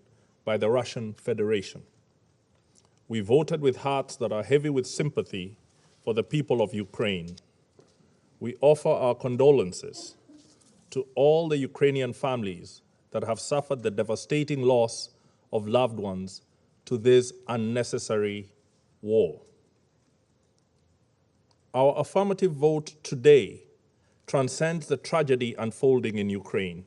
by the Russian Federation. We voted with hearts that are heavy with sympathy for the people of Ukraine. We offer our condolences to all the Ukrainian families that have suffered the devastating loss of loved ones to this unnecessary war. Our affirmative vote today transcends the tragedy unfolding in Ukraine.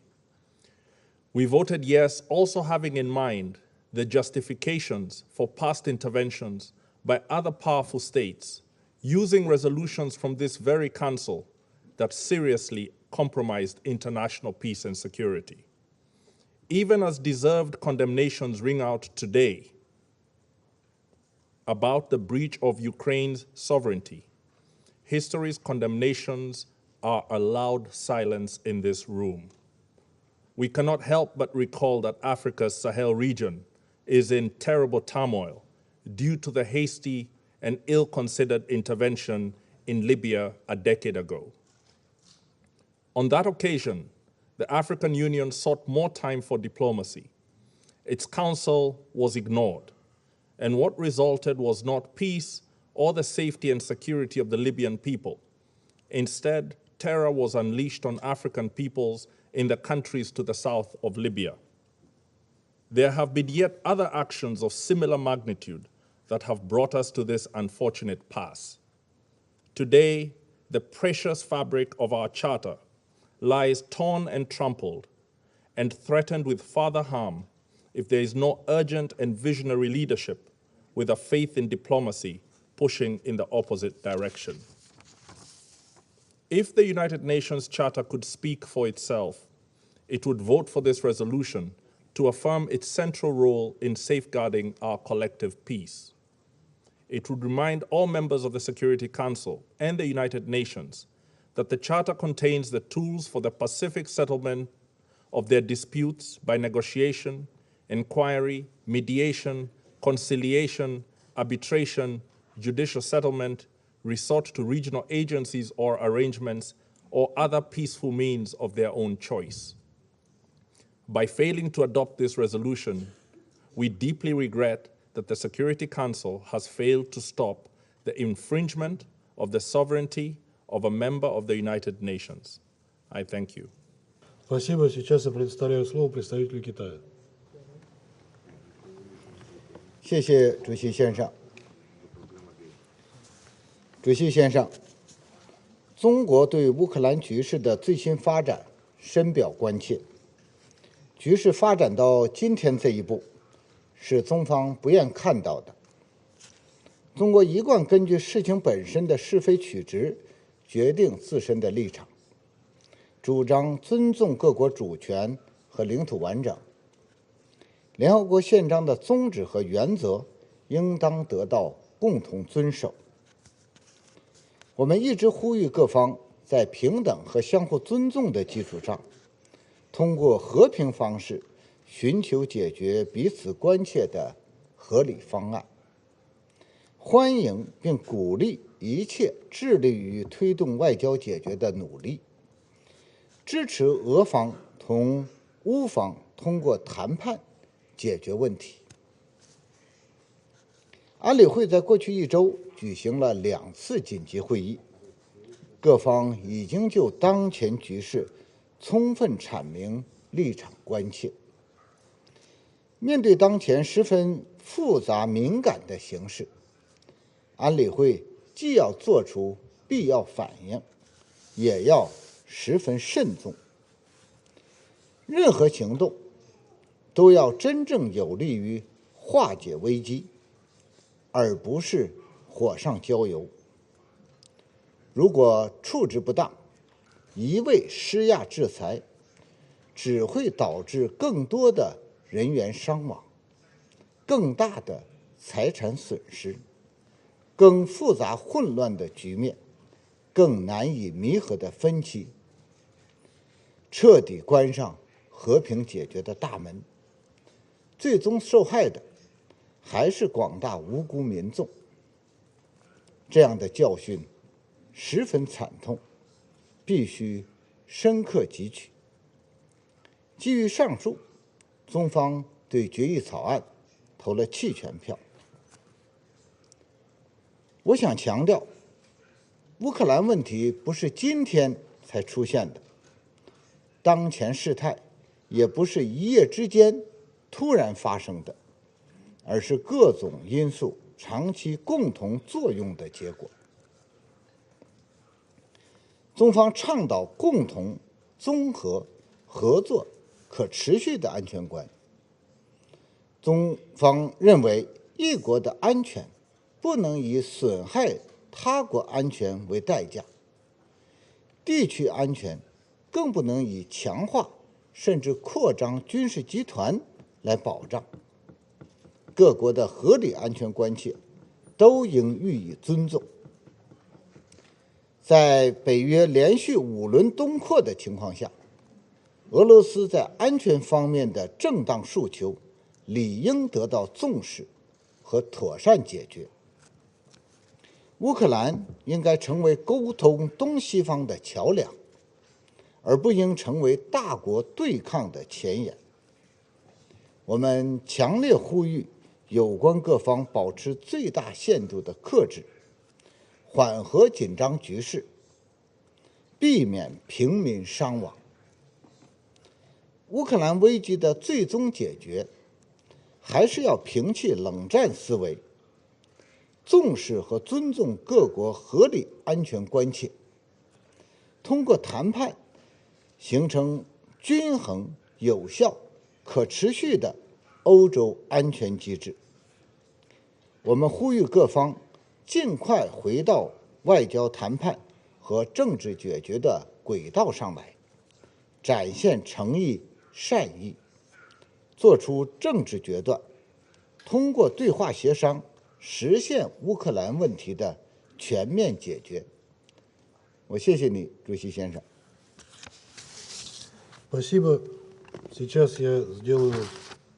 We voted yes, also having in mind the justifications for past interventions by other powerful states, using resolutions from this very Council that seriously compromised international peace and security. Even as deserved condemnations ring out today about the breach of Ukraine's sovereignty, history's condemnations are a loud silence in this room. We cannot help but recall that Africa's Sahel region is in terrible turmoil due to the hasty and ill-considered intervention in Libya a decade ago. On that occasion, the African Union sought more time for diplomacy. Its counsel was ignored, and what resulted was not peace or the safety and security of the Libyan people. Instead, terror was unleashed on African peoples in the countries to the south of Libya. There have been yet other actions of similar magnitude that have brought us to this unfortunate pass. Today, the precious fabric of our charter lies torn and trampled and threatened with further harm if there is no urgent and visionary leadership with a faith in diplomacy pushing in the opposite direction. If the United Nations Charter could speak for itself, it would vote for this resolution to affirm its central role in safeguarding our collective peace. It would remind all members of the Security Council and the United Nations that the Charter contains the tools for the pacific settlement of their disputes by negotiation, inquiry, mediation, conciliation, arbitration, judicial settlement, resort to regional agencies or arrangements, or other peaceful means of their own choice. By failing to adopt this resolution, we deeply regret that the Security Council has failed to stop the infringement of the sovereignty of a member of the United Nations. I thank you. Спасибо. Сейчас я предоставляю слово представителю Китая. 谢谢主席先生。主席先生，中国对乌克兰局势的最新发展深表关切。局势发展到今天这一步，是中方不愿看到的。中国一贯根据事情本身的是非曲直决定自身的立场，主张尊重各国主权和领土完整。联合国宪章的宗旨和原则应当得到共同遵守。我们一直呼吁各方在平等和相互尊重的基础上，通过和平方式寻求解决彼此关切的合理方案，欢迎并鼓励一切致力于推动外交解决的努力，支持俄方同乌方通过谈判解决问题。安理会在过去一周举行了2次紧急会议，各方已经就当前局势充分阐明立场关切。面对当前十分复杂敏感的形势，安理会既要做出必要反应，也要十分慎重。任何行动都要真正有利于化解危机，而不是火上浇油。如果处置不当，一味施压制裁，只会导致更多的人员伤亡，更大的财产损失，更复杂混乱的局面，更难以弥合的分歧，彻底关上和平解决的大门，最终受害的还是广大无辜民众。这样的教训十分惨痛，必须深刻汲取。基于上述，中方对决议草案投了弃权票。我想强调，乌克兰问题不是今天才出现的，当前事态也不是一夜之间突然发生的，而是各种因素长期共同作用的结果。中方倡导共同、综合、合作、可持续的安全观。中方认为，一国的安全不能以损害他国安全为代价，地区安全更不能以强化甚至扩张军事集团来保障。各国的合理安全关切都应予以尊重。在北约连续5轮东扩的情况下，俄罗斯在安全方面的正当诉求理应得到重视和妥善解决。乌克兰应该成为沟通东西方的桥梁，而不应成为大国对抗的前沿。我们强烈呼吁有关各方保持最大限度的克制，缓和紧张局势，避免平民伤亡。乌克兰危机的最终解决，还是要摒弃冷战思维，重视和尊重各国合理安全关切，通过谈判形成均衡、有效、可持续的欧洲安全机制。我们呼吁各方尽快回到外交谈判和政治解决的轨道上来，展现诚意、善意，做出政治决断，通过对话协商实现乌克兰问题的全面解决。我谢谢你，主席先生。Спасибо. Сейчас я сделаю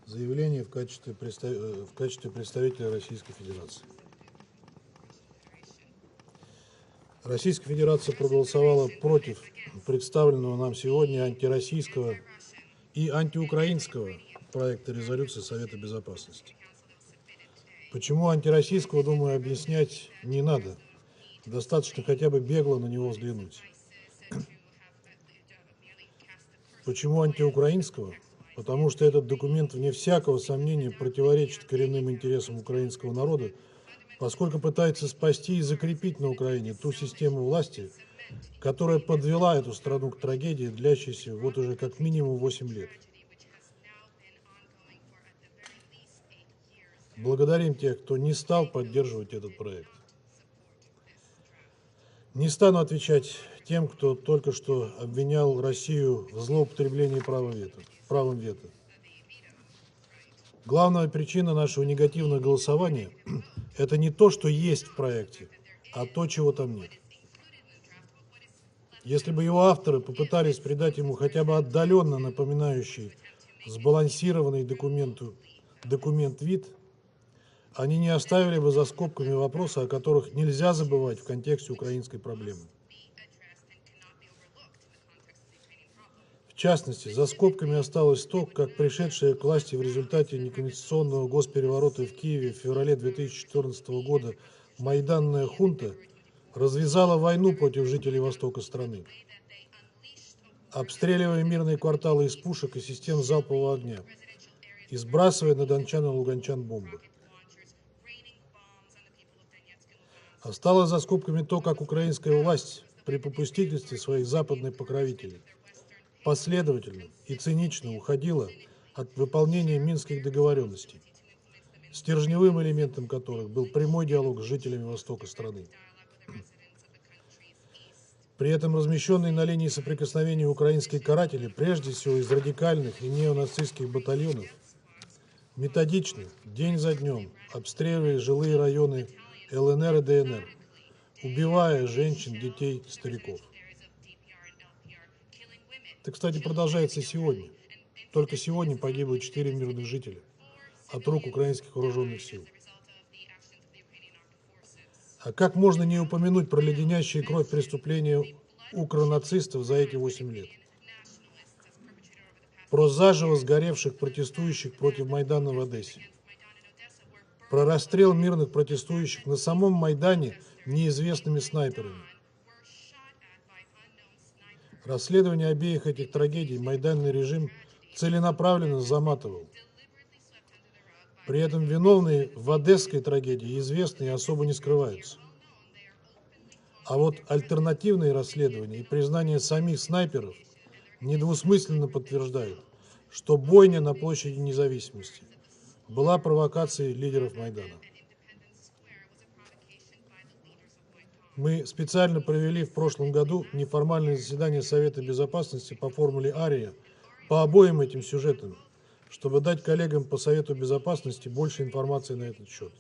заявление в качестве представителя Российской Федерации. Российская Федерация проголосовала против представленного нам сегодня антироссийского и антиукраинского проекта резолюции Совета Безопасности. Почему антироссийского, думаю, объяснять не надо. Достаточно хотя бы бегло на него взглянуть. Почему антиукраинского? Потому что этот документ, вне всякого сомнения, противоречит коренным интересам украинского народа, поскольку пытается спасти и закрепить на Украине ту систему власти, которая подвела эту страну к трагедии, длящейся вот уже как минимум 8 лет. Благодарим тех, кто не стал поддерживать этот проект. Не стану отвечать тем, кто только что обвинял Россию в злоупотреблении правом вето. Главная причина нашего негативного голосования – это не то, что есть в проекте, а то, чего там нет. Если бы его авторы попытались придать ему хотя бы отдаленно напоминающий сбалансированный документ вид, они не оставили бы за скобками вопросы, о которых нельзя забывать в контексте украинской проблемы. В частности, за скобками осталось то, как пришедшая к власти в результате неконституционного госпереворота в Киеве в феврале 2014 года майданная хунта развязала войну против жителей востока страны, обстреливая мирные кварталы из пушек и систем залпового огня и сбрасывая на дончан и луганчан бомбы. Осталось за скобками то, как украинская власть при попустительстве своих западных покровителей последовательно и цинично уходила от выполнения минских договоренностей, стержневым элементом которых был прямой диалог с жителями востока страны. При этом размещенные на линии соприкосновения украинские каратели, прежде всего из радикальных и неонацистских батальонов, методично, день за днем, обстреливали жилые районы ЛНР и ДНР, убивая женщин, детей, стариков. Это, кстати, продолжается сегодня. Только сегодня погибло 4 мирных жителя от рук украинских вооруженных сил. А как можно не упомянуть про леденящие кровь преступления укронацистов за эти 8 лет? Про заживо сгоревших протестующих против Майдана в Одессе. Про расстрел мирных протестующих на самом Майдане неизвестными снайперами. Расследование обеих этих трагедий майданный режим целенаправленно заматывал. При этом виновные в одесской трагедии известны и особо не скрываются. А вот альтернативные расследования и признание самих снайперов недвусмысленно подтверждают, что бойня на площади Независимости была провокацией лидеров Майдана. Мы специально провели в прошлом году неформальное заседание Совета Безопасности по формуле Ария по обоим этим сюжетам, чтобы дать коллегам по Совету Безопасности больше информации на этот счет.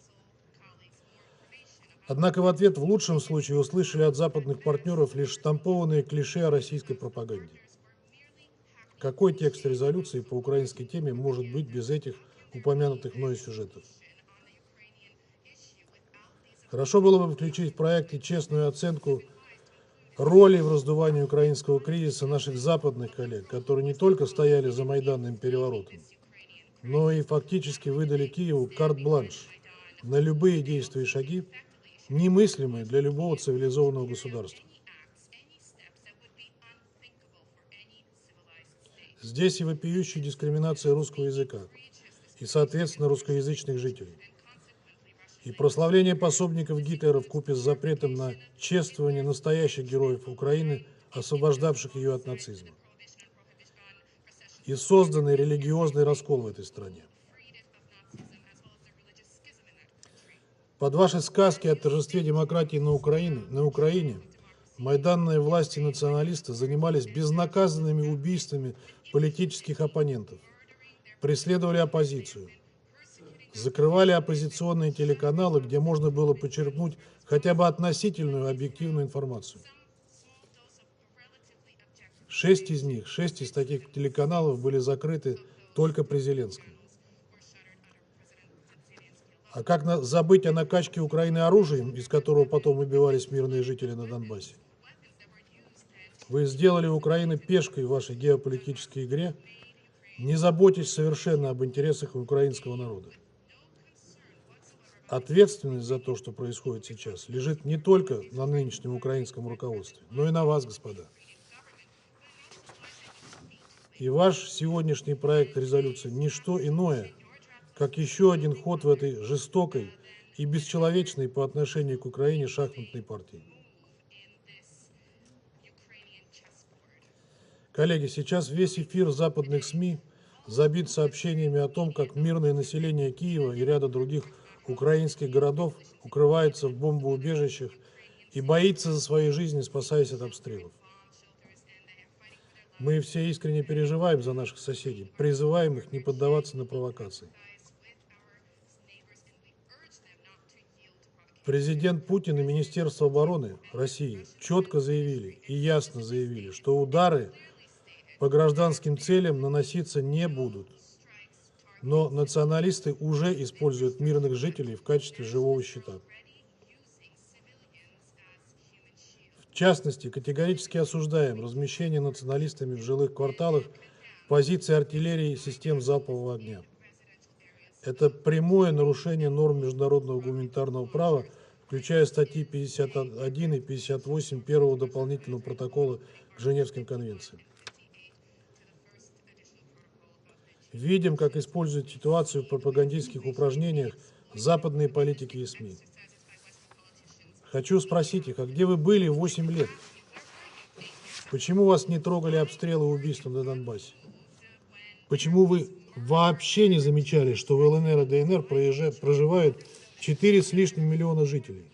Однако в ответ в лучшем случае услышали от западных партнеров лишь штампованные клише о российской пропаганде. Какой текст резолюции по украинской теме может быть без этих упомянутых мною сюжетов? Хорошо было бы включить в проекте честную оценку роли в раздувании украинского кризиса наших западных коллег, которые не только стояли за майданным переворотом, но и фактически выдали Киеву карт-бланш на любые действия и шаги, немыслимые для любого цивилизованного государства. Здесь и вопиющая дискриминация русского языка и, соответственно, русскоязычных жителей. И прославление пособников Гитлера вкупе с запретом на чествование настоящих героев Украины, освобождавших ее от нацизма. И созданный религиозный раскол в этой стране. Под ваши сказки о торжестве демократии на Украине майданные власти националисты занимались безнаказанными убийствами политических оппонентов, преследовали оппозицию, закрывали оппозиционные телеканалы, где можно было почерпнуть хотя бы относительную объективную информацию. 6 из таких телеканалов были закрыты только при Зеленском. А как забыть о накачке Украины оружием, из которого потом убивались мирные жители на Донбассе? Вы сделали Украину пешкой в вашей геополитической игре, не заботясь совершенно об интересах украинского народа. Ответственность за то, что происходит сейчас, лежит не только на нынешнем украинском руководстве, но и на вас, господа. И ваш сегодняшний проект резолюции – не что иное, как еще один ход в этой жестокой и бесчеловечной по отношению к Украине шахматной партии. Коллеги, сейчас весь эфир западных СМИ забит сообщениями о том, как мирное население Киева и ряда других украинских городов укрывается в бомбоубежищах и боится за свои жизни, спасаясь от обстрелов. Мы все искренне переживаем за наших соседей, призываем их не поддаваться на провокации. Президент Путин и Министерство обороны России четко заявили и ясно заявили, что удары по гражданским целям наноситься не будут. Но националисты уже используют мирных жителей в качестве живого щита. В частности, категорически осуждаем размещение националистами в жилых кварталах позиций артиллерии и систем залпового огня. Это прямое нарушение норм международного гуманитарного права, включая статьи 51 и 58 первого дополнительного протокола к Женевским конвенциям. Видим, как используют ситуацию в пропагандистских упражнениях западные политики и СМИ. Хочу спросить их, а где вы были 8 лет? Почему вас не трогали обстрелы и убийства на Донбассе? Почему вы вообще не замечали, что в ЛНР и ДНР проживают 4 с лишним миллиона жителей,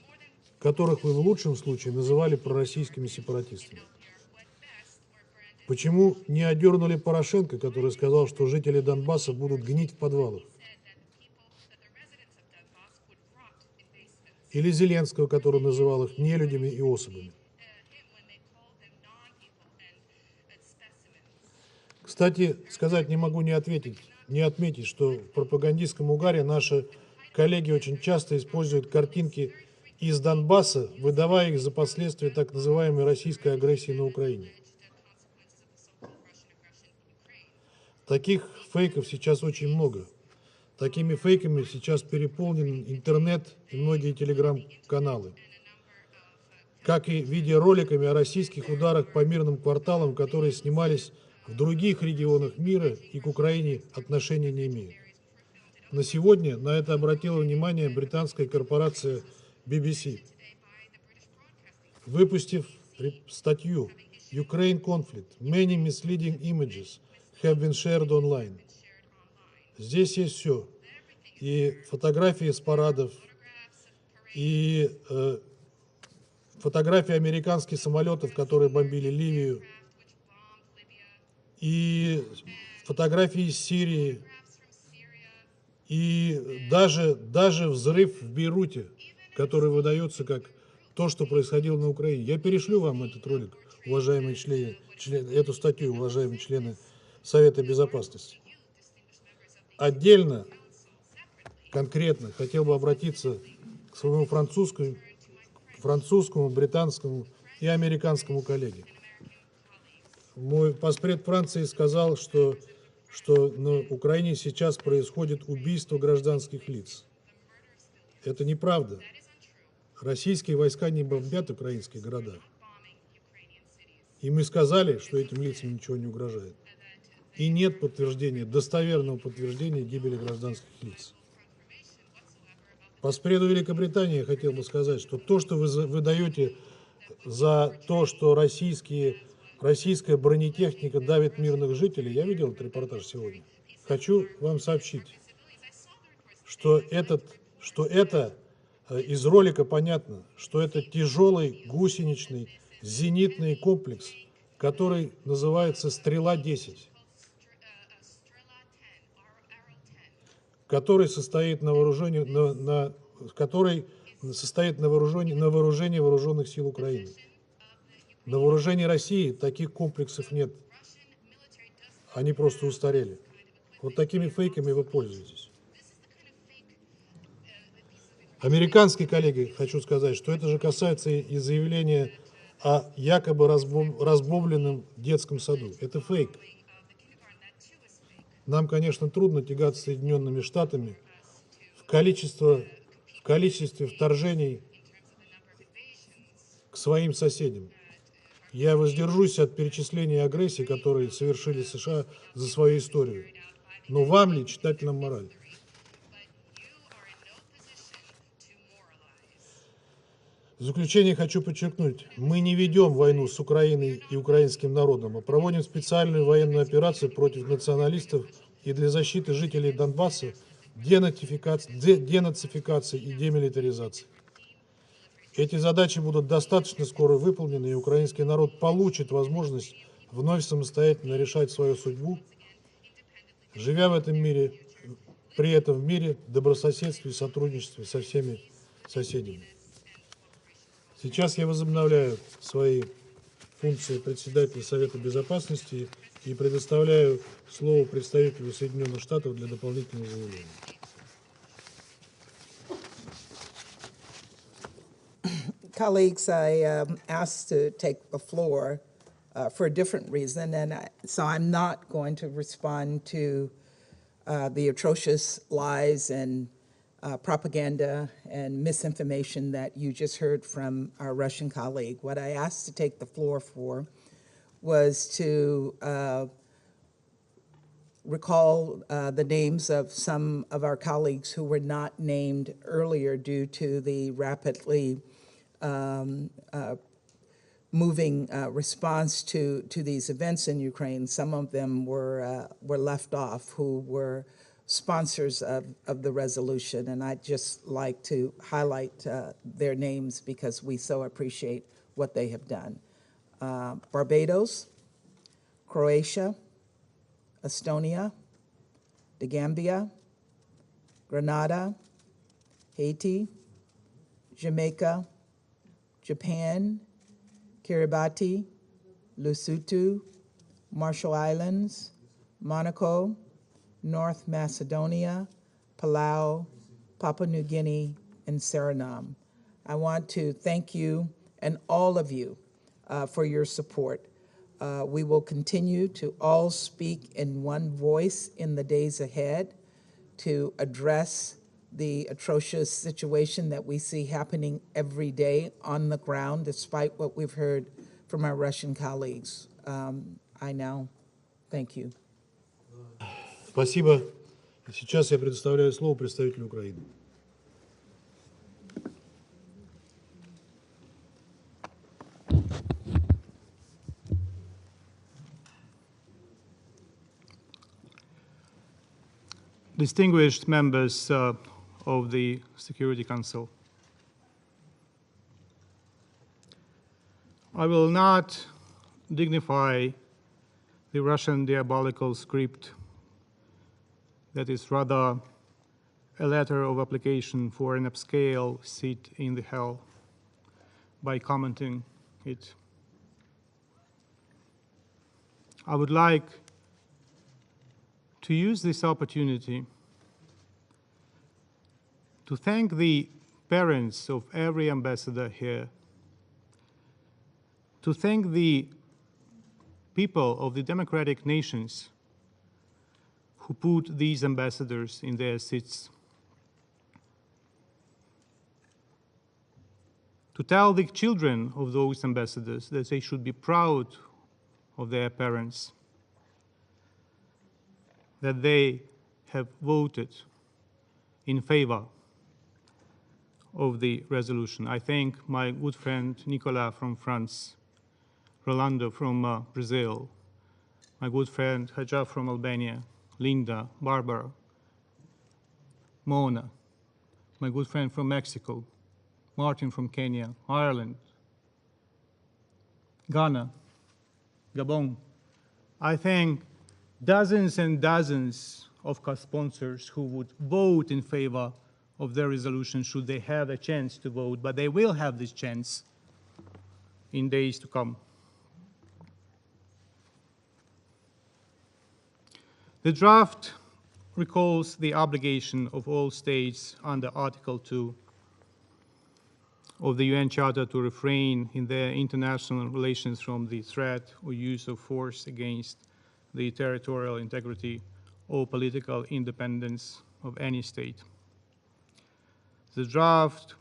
которых вы в лучшем случае называли пророссийскими сепаратистами? Почему не одернули Порошенко, который сказал, что жители Донбасса будут гнить в подвалах? Или Зеленского, который называл их нелюдями и особами? Кстати, сказать не могу не отметить, что в пропагандистском угаре наши коллеги очень часто используют картинки из Донбасса, выдавая их за последствия так называемой российской агрессии на Украине. Таких фейков сейчас очень много. Такими фейками сейчас переполнен интернет и многие телеграм-каналы. Как и видеороликами о российских ударах по мирным кварталам, которые снимались в других регионах мира и к Украине отношения не имеют. На сегодня на это обратила внимание британская корпорация BBC, выпустив статью «Ukraine conflict. Many misleading images have been shared online». Здесь есть все. И фотографии с парадов, и фотографии американских самолетов, которые бомбили Ливию, и фотографии из Сирии, и даже взрыв в Бейруте, который выдается как то, что происходило на Украине. Я перешлю вам этот ролик, уважаемые эту статью, уважаемые члены Совета Безопасности. Отдельно, конкретно хотел бы обратиться к своему французскому, британскому и американскому коллеге. Мой поспред Франции сказал, что на Украине сейчас происходит убийство гражданских лиц. Это неправда. Российские войска не бомбят украинские города. И мы сказали, что этим лицам ничего не угрожает. и нет подтверждения, достоверного подтверждения гибели гражданских лиц. По спреду Великобритании я хотел бы сказать, что то, что вы даете за то, что российская бронетехника давит мирных жителей, я видел этот репортаж сегодня. Хочу вам сообщить, что это из ролика понятно, что это тяжелый гусеничный зенитный комплекс, который называется «Стрела-10», который состоит на вооружении вооруженных сил Украины. На вооружении России таких комплексов нет. Они просто устарели. Вот такими фейками вы пользуетесь. Американские коллеги, хочу сказать, что это же касается и заявления о якобы разбомбленном детском саду. Это фейк. Нам, конечно, трудно тягаться с Соединенными Штатами в количестве вторжений к своим соседям. Я воздержусь от перечисления агрессии, которые совершили США за свою историю. Но вам ли читать нам мораль? В заключение хочу подчеркнуть, мы не ведем войну с Украиной и украинским народом, а проводим специальную военную операцию против националистов и для защиты жителей Донбасса, денацификации и демилитаризации. Эти задачи будут достаточно скоро выполнены, и украинский народ получит возможность вновь самостоятельно решать свою судьбу, живя в этом мире, при этом в мире, добрососедстве и сотрудничестве со всеми соседями. Сейчас я возобновляю свои функции председателя Совета Безопасности и предоставляю слово представителю Соединенных Штатов для дополнительного заявления. Colleagues, I asked to take the floor for a different reason, and so I'm not going to respond to the atrocious lies and propaganda and misinformation that you just heard from our Russian colleague. What I asked to take the floor for was to recall the names of some of our colleagues who were not named earlier due to the rapidly moving response to these events in Ukraine. Some of them were left off, who were sponsors of the resolution, and I'd just like to highlight their names because we so appreciate what they have done. Barbados, Croatia, Estonia, the Gambia, Grenada, Haiti, Jamaica, Japan, Kiribati, Lesotho, Marshall Islands, Monaco, North Macedonia, Palau, Papua New Guinea, and Suriname. I want to thank you and all of you for your support. We will continue to all speak in one voice in the days ahead to address the atrocious situation that we see happening every day on the ground, despite what we've heard from our Russian colleagues. I now thank you. Спасибо. Сейчас я предоставляю слово представителю Украины. Distinguished members of the Security Council, I will not dignify the Russian diabolical script that is rather a letter of application for an upscale seat in the hell by commenting it. I would like to use this opportunity to thank the parents of every ambassador here, to thank the people of the democratic nations who put these ambassadors in their seats, to tell the children of those ambassadors that they should be proud of their parents, that they have voted in favor of the resolution. I thank my good friend Nicolas from France, Rolando from Brazil, my good friend Hajar from Albania, Linda, Barbara, Mona, my good friend from Mexico, Martin from Kenya, Ireland, Ghana, Gabon. I thank dozens and dozens of co-sponsors who would vote in favor of their resolution should they have a chance to vote, but they will have this chance in days to come. The draft recalls the obligation of all states under Article 2 of the UN Charter to refrain in their international relations from the threat or use of force against the territorial integrity or political independence of any state. The draft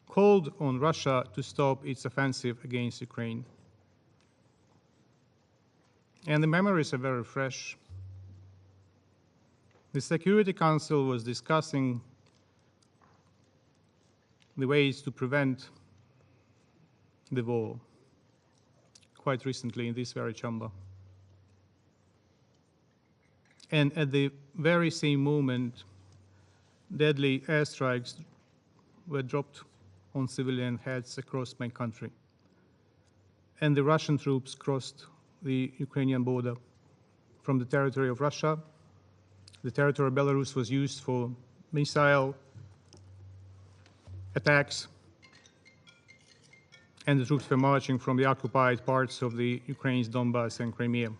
called on Russia to stop its offensive against Ukraine. And the memories are very fresh. The Security Council was discussing the ways to prevent the war quite recently in this very chamber. And at the very same moment, deadly airstrikes were dropped on civilian heads across my country. And the Russian troops crossed the Ukrainian border from the territory of Russia. The territory of Belarus was used for missile attacks, and the troops were marching from the occupied parts of the Ukraine's Donbass and Crimea.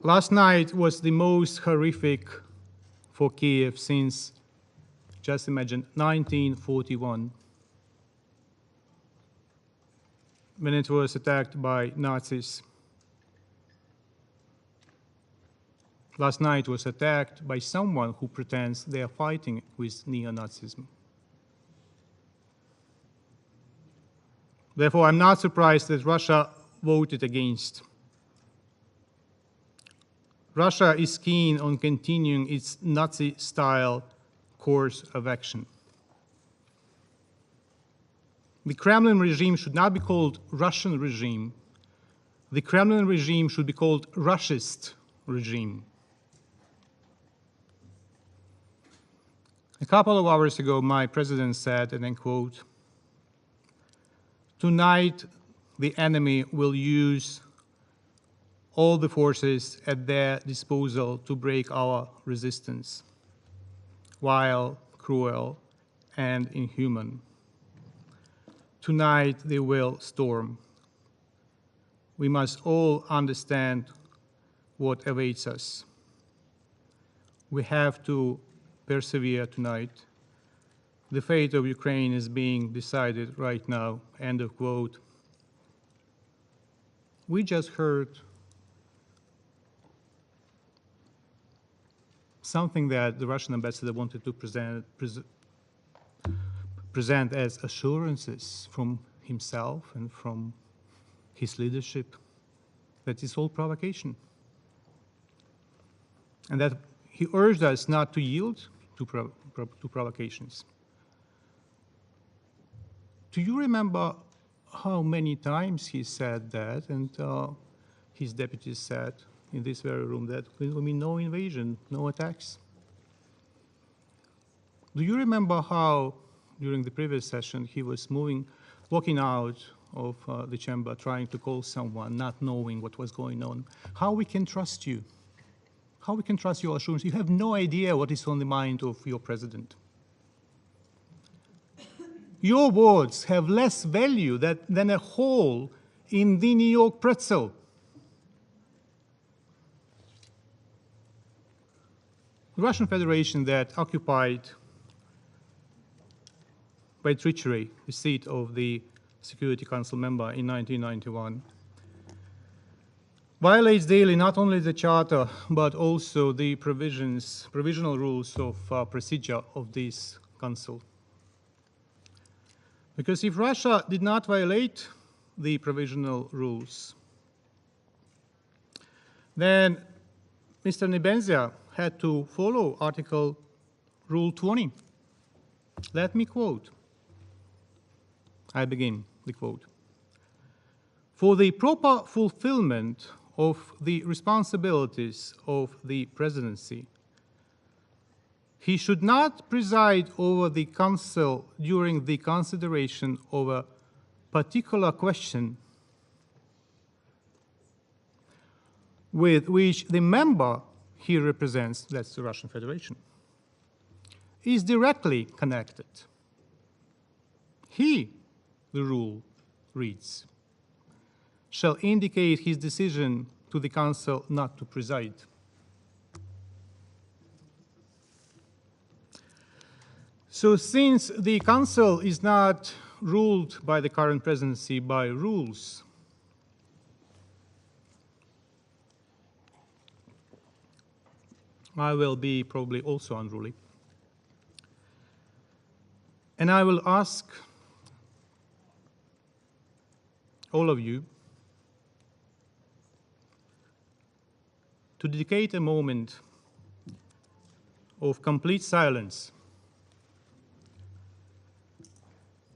Last night was the most horrific for Kiev since, just imagine, 1941, when it was attacked by Nazis. Last night was attacked by someone who pretends they are fighting with neo-Nazism. Therefore, I'm not surprised that Russia voted against. Russia is keen on continuing its Nazi-style course of action. The Kremlin regime should not be called Russian regime. The Kremlin regime should be called Russist regime. A couple of hours ago, my president said, and I quote, "Tonight, the enemy will use all the forces at their disposal to break our resistance, vile, cruel, and inhuman. Tonight, they will storm. We must all understand what awaits us. We have to persevere tonight. The fate of Ukraine is being decided right now," end of quote. We just heard something that the Russian ambassador wanted to present as assurances from himself and from his leadership that it's all provocation. And that he urged us not to yield to provocations. Do you remember how many times he said that, and his deputies said in this very room that there will be no invasion, no attacks? Do you remember how, during the previous session, he was walking out of the chamber, trying to call someone, not knowing what was going on? How we can trust you? How we can trust your assurance? You have no idea what is on the mind of your president. Your words have less value than a hole in the New York pretzel. The Russian Federation that occupied by treachery the seat of the Security Council member in 1991 violates daily not only the Charter, but also the provisional rules of procedure of this Council. Because if Russia did not violate the provisional rules, then Mr. Nebenzia had to follow Rule 20. Let me quote. I begin the quote. For the proper fulfillment of the responsibilities of the presidency, he should not preside over the Council during the consideration of a particular question with which the member he represents, that's the Russian Federation, is directly connected. He, the rule reads, shall indicate his decision to the Council not to preside. So since the Council is not ruled by the current presidency by rules, I will be probably also unruly. And I will ask all of you to dedicate a moment of complete silence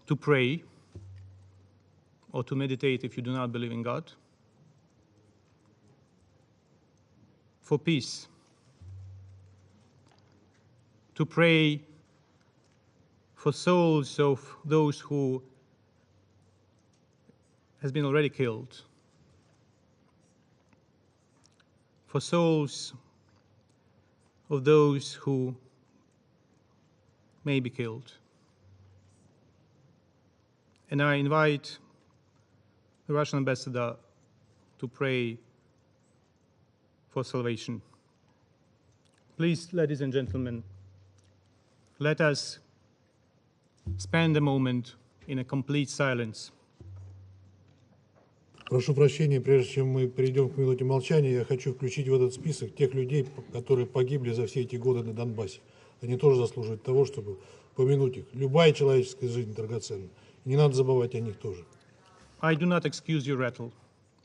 to pray or to meditate if you do not believe in God, for peace, to pray for souls of those who has been already killed, for souls of those who may be killed. And I invite the Russian ambassador to pray for salvation. Please, ladies and gentlemen, let us spend a moment in a complete silence. Прошу прощения, прежде чем мы перейдем к минуте молчания, я хочу включить в этот список тех людей, которые погибли за все эти годы на Донбассе. Они тоже заслуживают того, чтобы помянуть их. Любая человеческая жизнь драгоценна. Не надо забывать о них тоже. I do not excuse your rattle,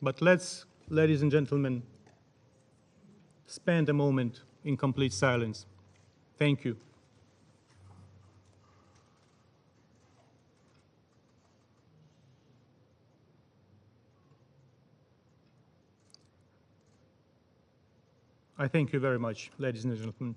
but let's, ladies and gentlemen, spend a moment in complete silence. Thank you. I thank you very much, ladies and gentlemen.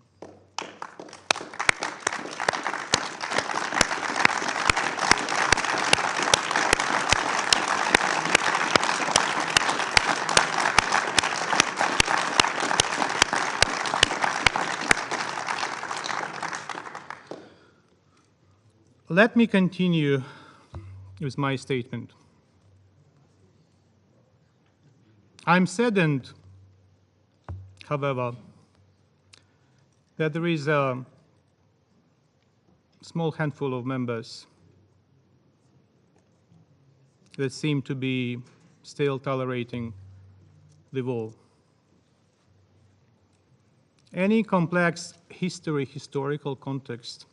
Let me continue with my statement. I'm saddened, however, that there is a small handful of members that seem to be still tolerating the war. Any complex historical context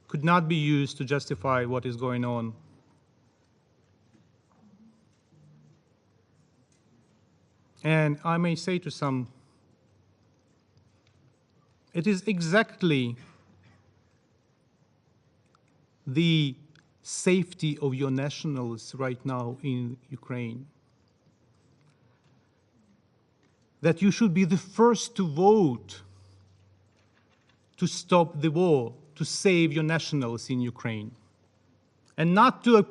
could not be used to justify what is going on. And I may say to some, it is exactly the safety of your nationals right now in Ukraine that you should be the first to vote to stop the war, to save your nationals in Ukraine, and not to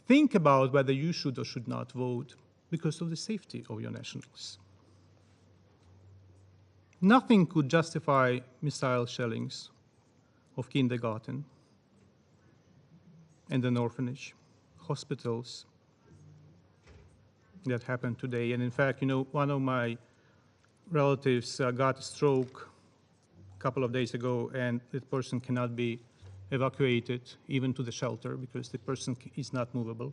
think about whether you should or should not vote because of the safety of your nationals. Nothing could justify missile shellings of kindergarten and an orphanage, hospitals that happened today. And in fact, one of my relatives got a stroke a couple of days ago, and the person cannot be evacuated even to the shelter because the person is not movable.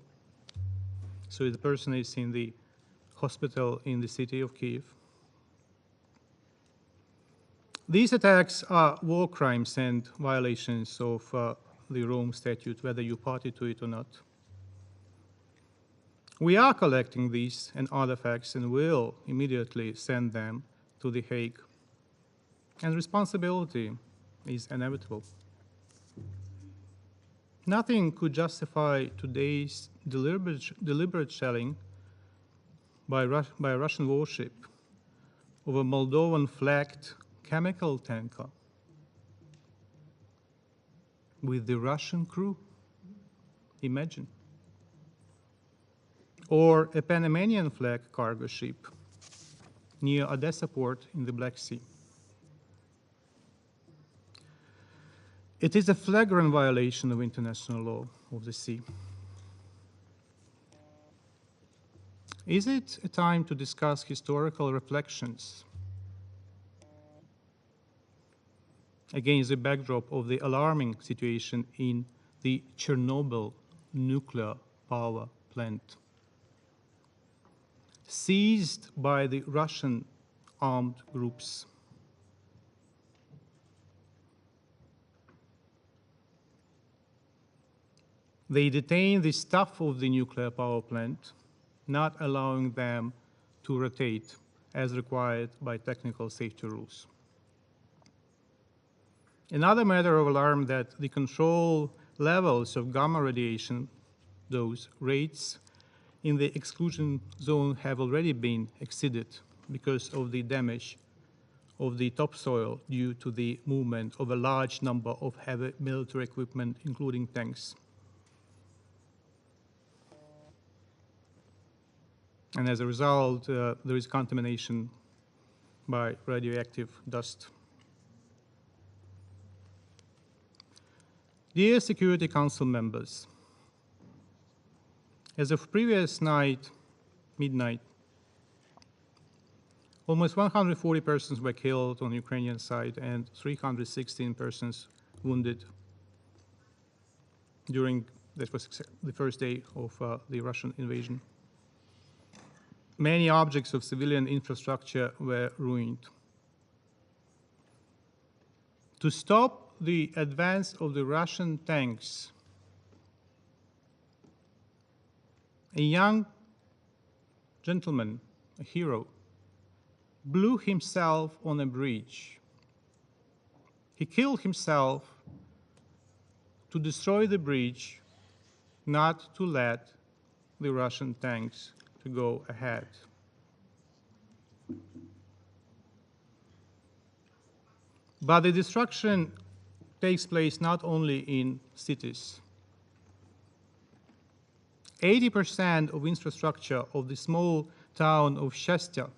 So the person is in the hospital in the city of Kyiv. These attacks are war crimes and violations of the Rome Statute, whether you party to it or not. We are collecting these and other facts and will immediately send them to The Hague. And responsibility is inevitable. Nothing could justify today's deliberate shelling by a Russian warship of a Moldovan flagged chemical tanker with the Russian crew. Imagine. Or a Panamanian flag cargo ship near Odessa port in the Black Sea. It is a flagrant violation of international law of the sea. Is it a time to discuss historical reflections against the backdrop of the alarming situation in the Chernobyl nuclear power plant, seized by the Russian armed groups? They detain the staff of the nuclear power plant, not allowing them to rotate as required by technical safety rules. Another matter of alarm that the control levels of gamma radiation, those rates in the exclusion zone, have already been exceeded because of the damage of the topsoil due to the movement of a large number of heavy military equipment, including tanks. And as a result, there is contamination by radioactive dust. Dear Security Council members, as of previous night, midnight, almost 140 persons were killed on the Ukrainian side and 316 persons wounded during, that was the first day of the Russian invasion. Many objects of civilian infrastructure were ruined. To stop the advance of the Russian tanks, a young gentleman, a hero, blew himself on a bridge. He killed himself to destroy the bridge, not to let the Russian tanks to go ahead. But the destruction takes place not only in cities. 80% of infrastructure of the small town of Shestya,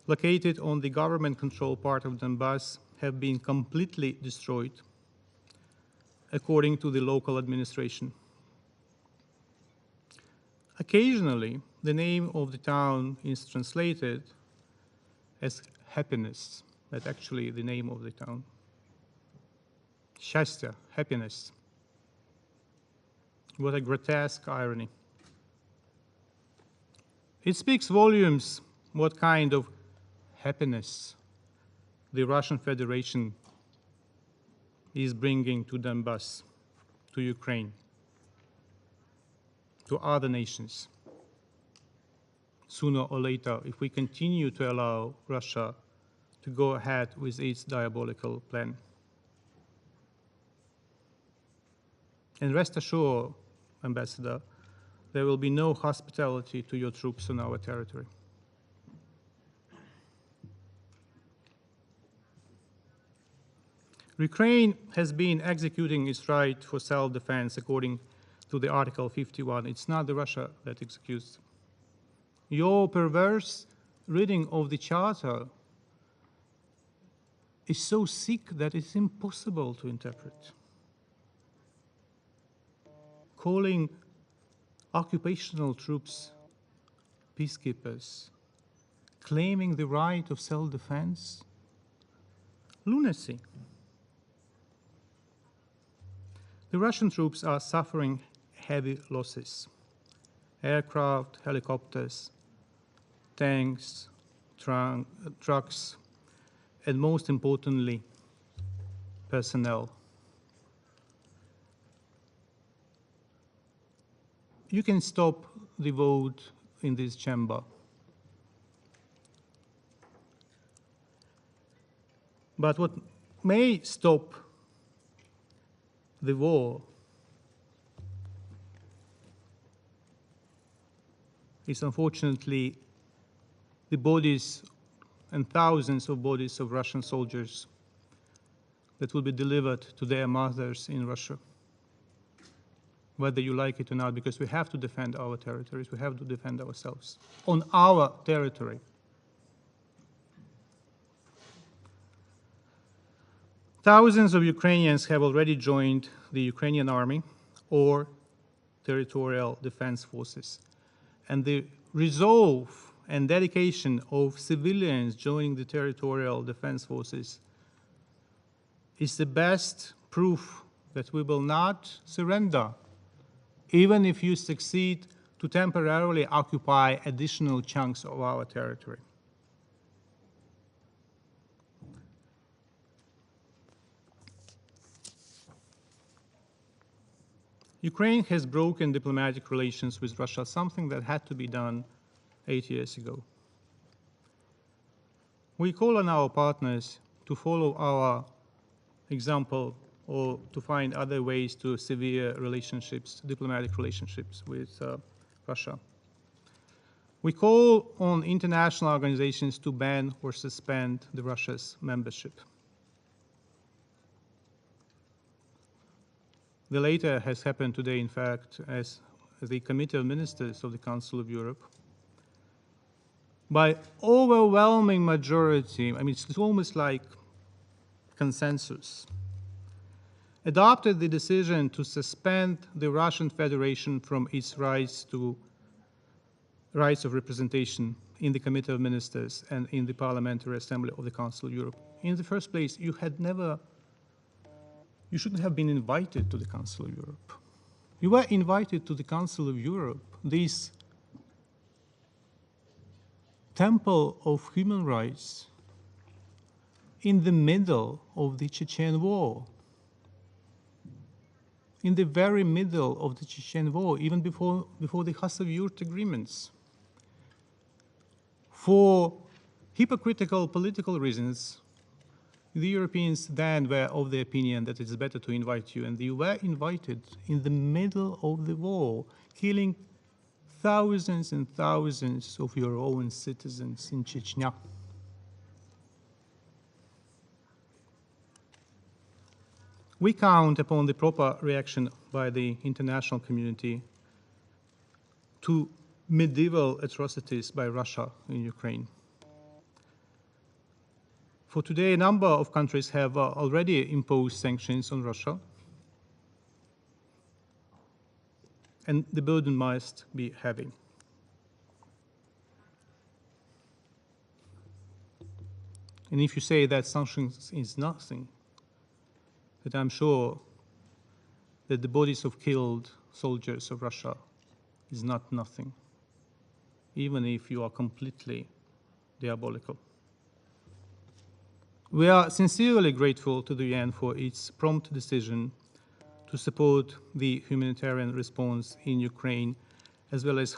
located on the government-controlled part of Donbass, have been completely destroyed, according to the local administration. Occasionally, the name of the town is translated as happiness. That's actually the name of the town. Счастье, happiness. What a grotesque irony. It speaks volumes what kind of happiness the Russian Federation is bringing to Donbass, to Ukraine, to other nations. Sooner or later, if we continue to allow Russia to go ahead with its diabolical plan. And rest assured, Ambassador, there will be no hospitality to your troops on our territory. Ukraine has been executing its right for self-defense according to the Article 51. It's not the Russia that executes. Your perverse reading of the Charter is so sick that it's impossible to interpret. Calling occupational troops peacekeepers, claiming the right of self-defense, lunacy. The Russian troops are suffering heavy losses. Aircraft, helicopters, tanks, trucks, and most importantly, personnel. you can stop the vote in this chamber. But what may stop the war is unfortunately the bodies and thousands of bodies of Russian soldiers that will be delivered to their mothers in Russia, whether you like it or not, because we have to defend our territories, we have to defend ourselves on our territory. Thousands of Ukrainians have already joined the Ukrainian army or territorial defense forces. And the resolve and dedication of civilians joining the territorial defense forces is the best proof that we will not surrender, even if you succeed to temporarily occupy additional chunks of our territory. Ukraine has broken diplomatic relations with Russia, something that had to be done 8 years ago. We call on our partners to follow our example or to find other ways to sever relationships, diplomatic relationships with Russia. We call on international organizations to ban or suspend Russia's membership. The latter has happened today, in fact, as the Committee of Ministers of the Council of Europe, by overwhelming majority, I mean, it's almost like consensus, adopted the decision to suspend the Russian Federation from its rights of representation in the Committee of Ministers and in the Parliamentary Assembly of the Council of Europe. In the first place, you shouldn't have been invited to the Council of Europe. You were invited to the Council of Europe, this temple of human rights, in the middle of the Chechen War. In the very middle of the Chechen War, even before the Khasav-Yurt agreements. For hypocritical political reasons, the Europeans then were of the opinion that it's better to invite you, and you were invited in the middle of the war, killing thousands and thousands of your own citizens in Chechnya. We count upon the proper reaction by the international community to medieval atrocities by Russia in Ukraine. For today, a number of countries have already imposed sanctions on Russia, and the burden must be heavy. And if you say that sanctions is nothing, that I'm sure that the bodies of killed soldiers of Russia is not nothing, even if you are completely diabolical. We are sincerely grateful to the UN for its prompt decision to support the humanitarian response in Ukraine, as well as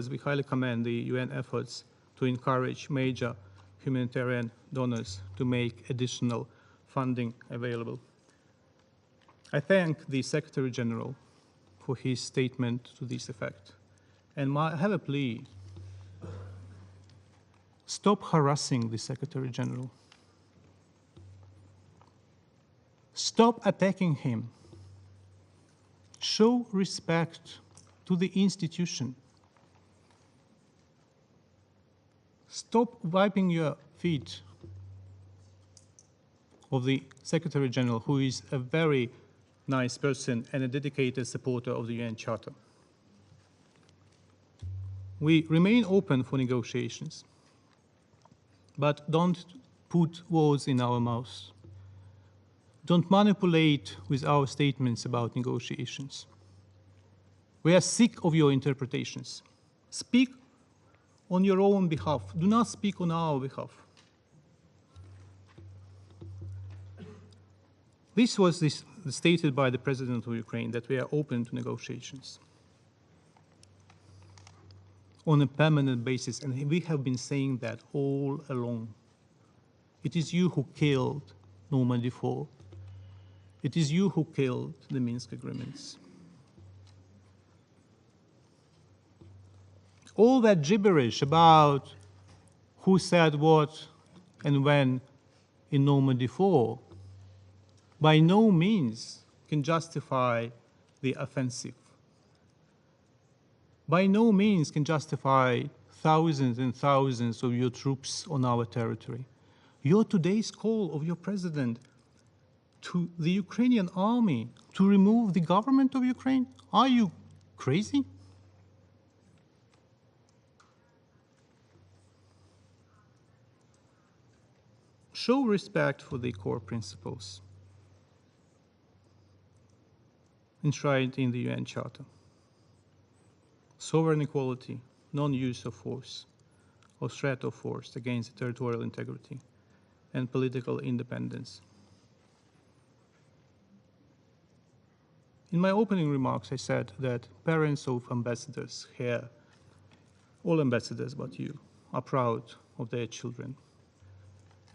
we highly commend the UN efforts to encourage major humanitarian donors to make additional funding available. I thank the Secretary General for his statement to this effect. And I have a plea. Stop harassing the Secretary General. Stop attacking him. Show respect to the institution. Stop wiping your feet of the Secretary General, who is a very nice person and a dedicated supporter of the UN Charter. We remain open for negotiations, but don't put words in our mouths. Don't manipulate with our statements about negotiations. We are sick of your interpretations. Speak on your own behalf. Do not speak on our behalf. This was stated by the President of Ukraine, that we are open to negotiations. on a permanent basis, and we have been saying that all along. It is you who killed Normandy 4. It is you who killed the Minsk agreements. All that gibberish about who said what and when in Normandy 4 by no means can justify the offensive. By no means can justify thousands and thousands of your troops on our territory. Your today's call of your president to the Ukrainian army to remove the government of Ukraine, are you crazy? Show respect for the core principles enshrined in the UN Charter. Sovereign equality, non-use of force or threat of force against territorial integrity, and political independence. In my opening remarks, I said that parents of ambassadors here, all ambassadors but you, are proud of their children.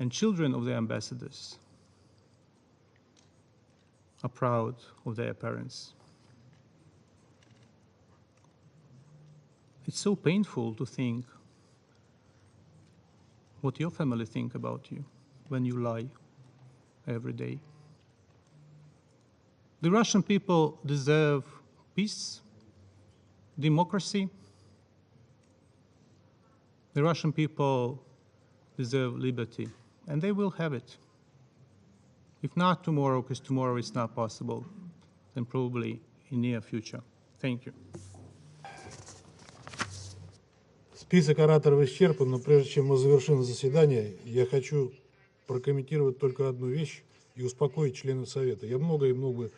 And children of the ambassadors are proud of their parents. It's so painful to think what your family think about you when you lie every day. The Russian people deserve peace, democracy. The Russian people deserve liberty, and they will have it. If not tomorrow, because tomorrow is not possible, then probably in near future. Thank you. Список ораторов исчерпан, но прежде чем мы завершим заседание, я хочу прокомментировать только одну вещь и успокоить членов Совета. Я много и мог бы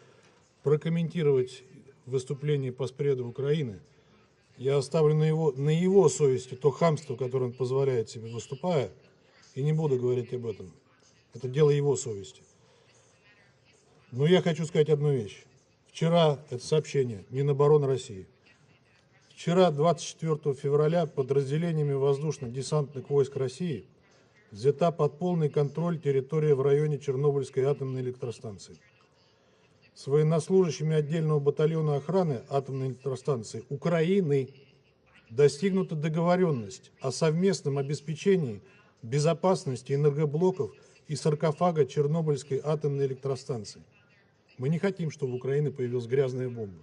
прокомментировать выступление постпреда Украины. Я оставлю на его совести то хамство, которое он позволяет себе, выступая, и не буду говорить об этом. Это дело его совести. Но я хочу сказать одну вещь. Вчера это сообщение Минобороны России. Вчера, 24 февраля, подразделениями воздушно-десантных войск России взята под полный контроль территория в районе Чернобыльской атомной электростанции. С военнослужащими отдельного батальона охраны атомной электростанции Украины достигнута договоренность о совместном обеспечении безопасности энергоблоков и саркофага Чернобыльской атомной электростанции. Мы не хотим, чтобы в Украине появилась грязная бомба.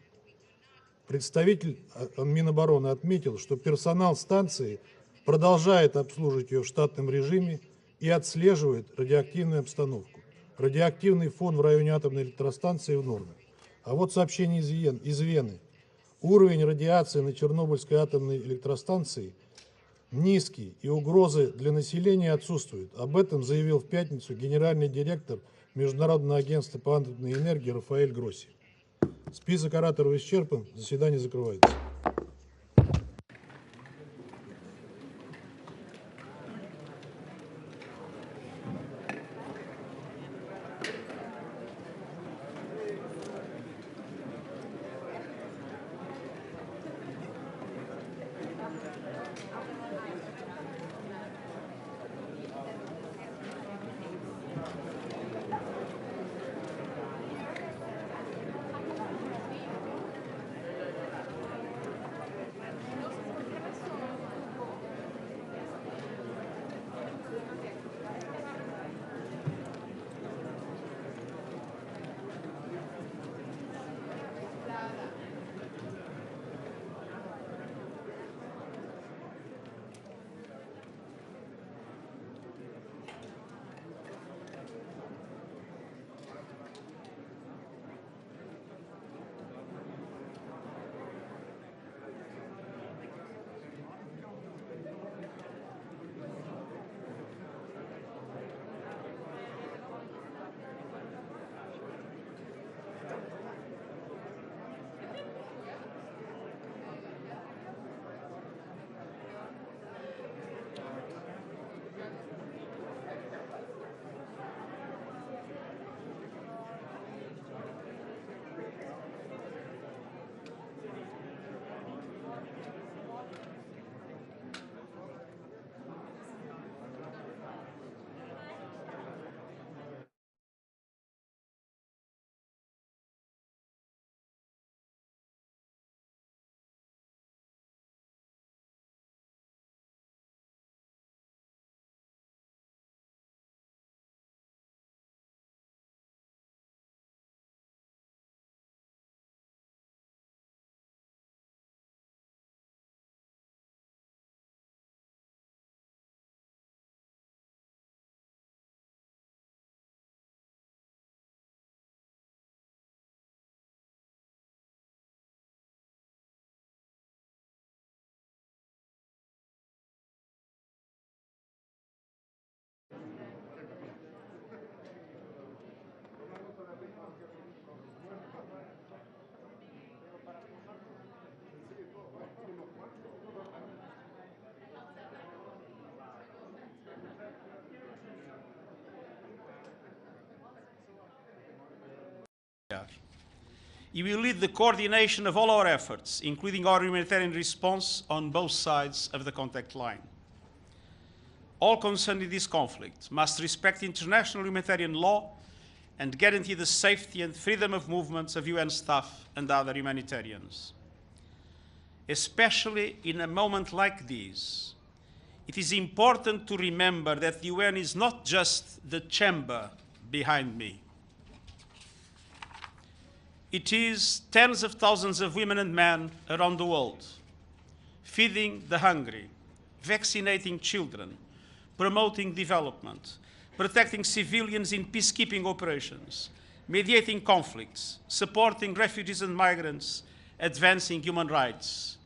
Представитель Минобороны отметил, что персонал станции продолжает обслуживать ее в штатном режиме и отслеживает радиоактивную обстановку. Радиоактивный фон в районе атомной электростанции в норме. А вот сообщение из Вены. Уровень радиации на Чернобыльской атомной электростанции низкий и угрозы для населения отсутствуют. Об этом заявил в пятницу генеральный директор Международного агентства по атомной энергии Рафаэль Гросси. Список ораторов исчерпан, заседание закрывается. He will lead the coordination of all our efforts, including our humanitarian response on both sides of the contact line. All concerned in this conflict must respect international humanitarian law and guarantee the safety and freedom of movements of UN staff and other humanitarians. Especially in a moment like this, it is important to remember that the UN is not just the chamber behind me. It is tens of thousands of women and men around the world, feeding the hungry, vaccinating children, promoting development, protecting civilians in peacekeeping operations, mediating conflicts, supporting refugees and migrants, advancing human rights,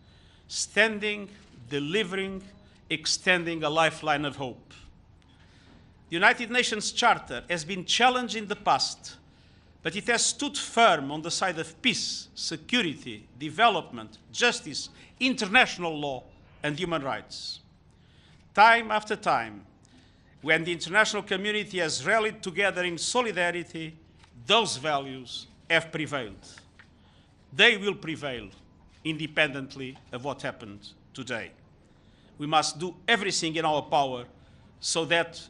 standing, delivering, extending a lifeline of hope. The United Nations Charter has been challenged in the past, but it has stood firm on the side of peace, security, development, justice, international law, and human rights. Time after time, when the international community has rallied together in solidarity, those values have prevailed. They will prevail independently of what happened today. We must do everything in our power so that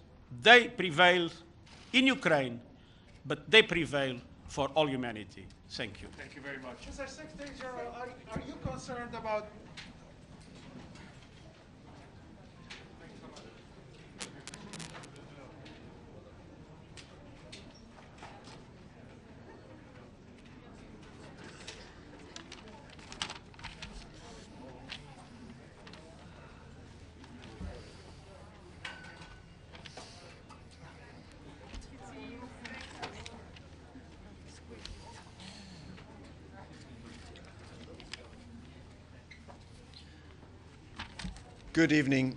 they prevail in Ukraine, but they prevail for all humanity. Thank you. Thank you very much. Mr. Secretary General, are you concerned about Good evening.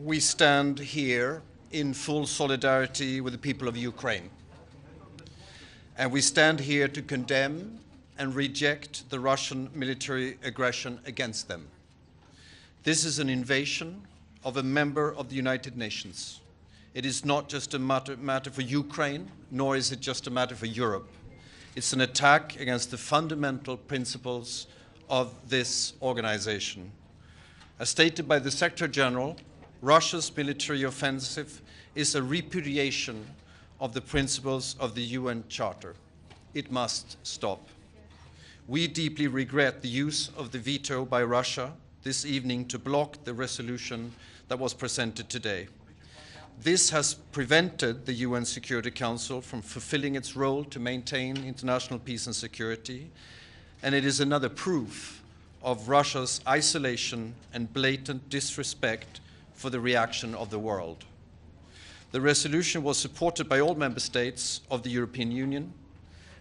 We stand here in full solidarity with the people of Ukraine. And we stand here to condemn and reject the Russian military aggression against them. This is an invasion of a member of the United Nations. It is not just a matter for Ukraine, nor is it just a matter for Europe. It's an attack against the fundamental principles of this organization. As stated by the Secretary General, Russia's military offensive is a repudiation of the principles of the UN Charter. It must stop. We deeply regret the use of the veto by Russia this evening to block the resolution that was presented today. This has prevented the UN Security Council from fulfilling its role to maintain international peace and security, and it is another proof of Russia's isolation and blatant disrespect for the reaction of the world. The resolution was supported by all member states of the European Union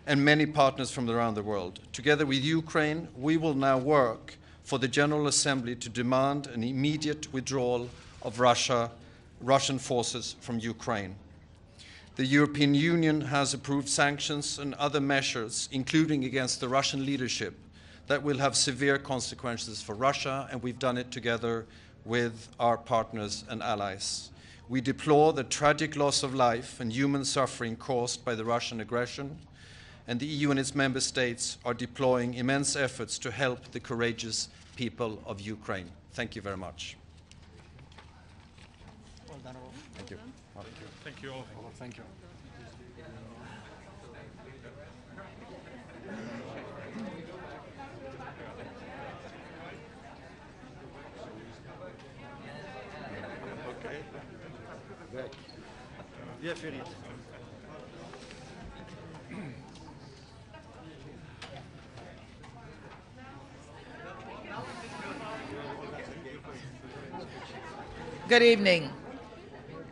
and many partners from around the world. Together with Ukraine, we will now work for the General Assembly to demand an immediate withdrawal of Russian forces from Ukraine. The European Union has approved sanctions and other measures, including against the Russian leadership, that will have severe consequences for Russia, and we've done it together with our partners and allies. We deplore the tragic loss of life and human suffering caused by the Russian aggression, and the EU and its member states are deploying immense efforts to help the courageous people of Ukraine. Thank you very much. Thank you. Thank you all. Thank you. Bien, Ferit. Good evening,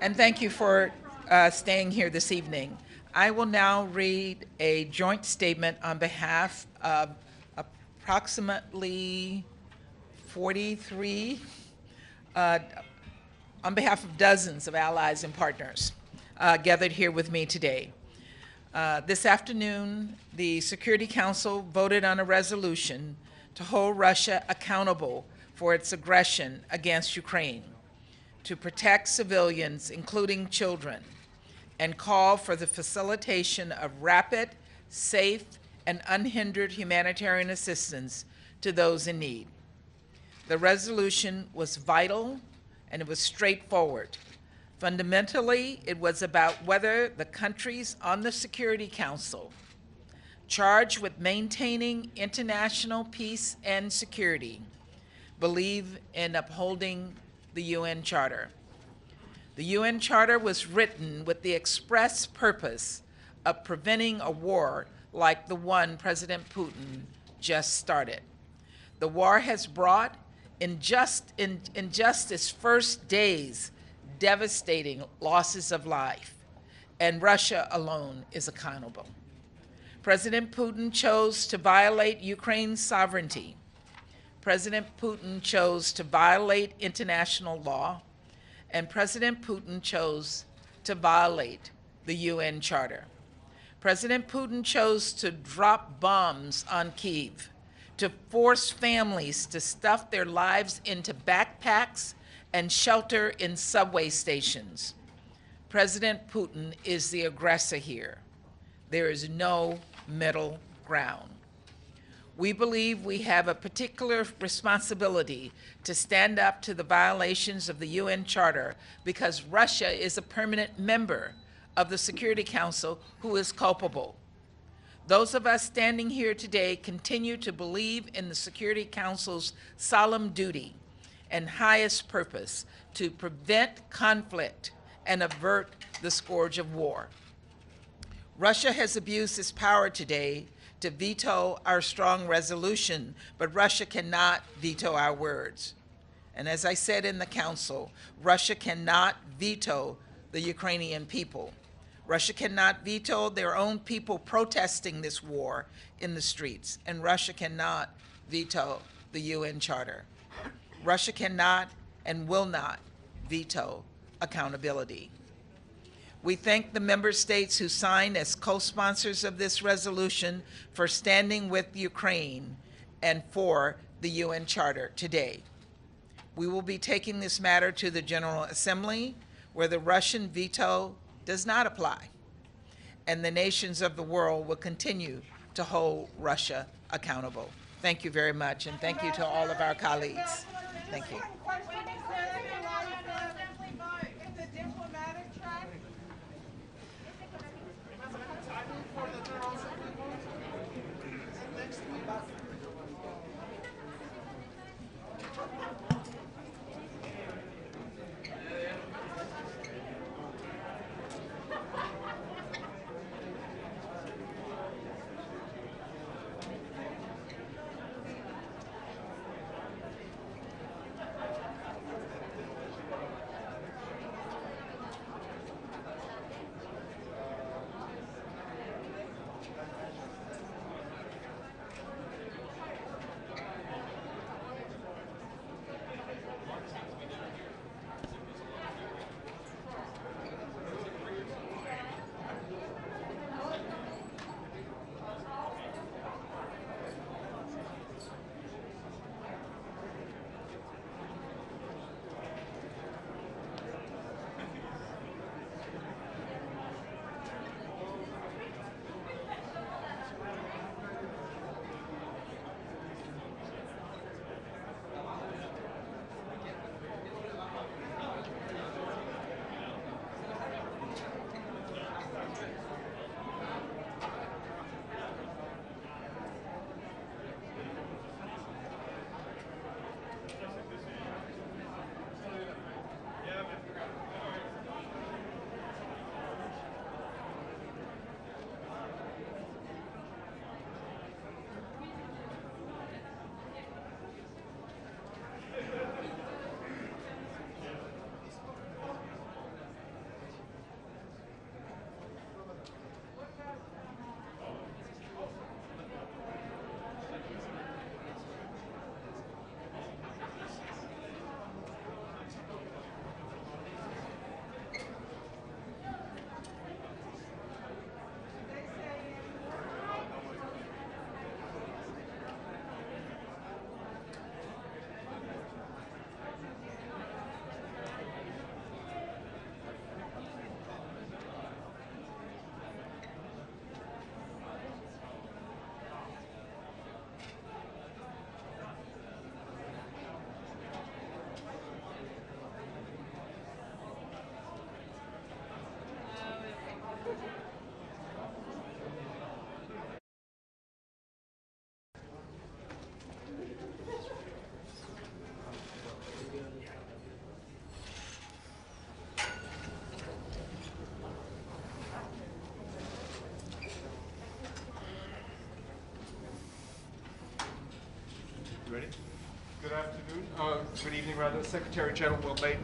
and thank you for staying here this evening. I will now read a joint statement on behalf of approximately 43, on behalf of dozens of allies and partners gathered here with me today. This afternoon, the Security Council voted on a resolution to hold Russia accountable for its aggression against Ukraine, to protect civilians, including children, and call for the facilitation of rapid, safe, and unhindered humanitarian assistance to those in need. The resolution was vital and it was straightforward. Fundamentally, it was about whether the countries on the Security Council charged with maintaining international peace and security believe in upholding the UN Charter. The UN Charter was written with the express purpose of preventing a war like the one President Putin just started. The war has brought, in just its first days, devastating losses of life, and Russia alone is accountable. President Putin chose to violate Ukraine's sovereignty. President Putin chose to violate international law, and President Putin chose to violate the UN Charter. President Putin chose to drop bombs on Kyiv, to force families to stuff their lives into backpacks and shelter in subway stations. President Putin is the aggressor here. There is no middle ground. We believe we have a particular responsibility to stand up to the violations of the UN Charter because Russia is a permanent member of the Security Council who is culpable. Those of us standing here today continue to believe in the Security Council's solemn duty and highest purpose to prevent conflict and avert the scourge of war. Russia has abused its power today to veto our strong resolution, but Russia cannot veto our words. And as I said in the Council, Russia cannot veto the Ukrainian people. Russia cannot veto their own people protesting this war in the streets, and Russia cannot veto the UN Charter. Russia cannot and will not veto accountability. We thank the member states who signed as co-sponsors of this resolution for standing with Ukraine and for the UN Charter today. We will be taking this matter to the General Assembly, where the Russian veto does not apply, and the nations of the world will continue to hold Russia accountable. Thank you very much, and thank you to all of our colleagues. Thank you. Ready? Good afternoon, good evening rather. Secretary General will make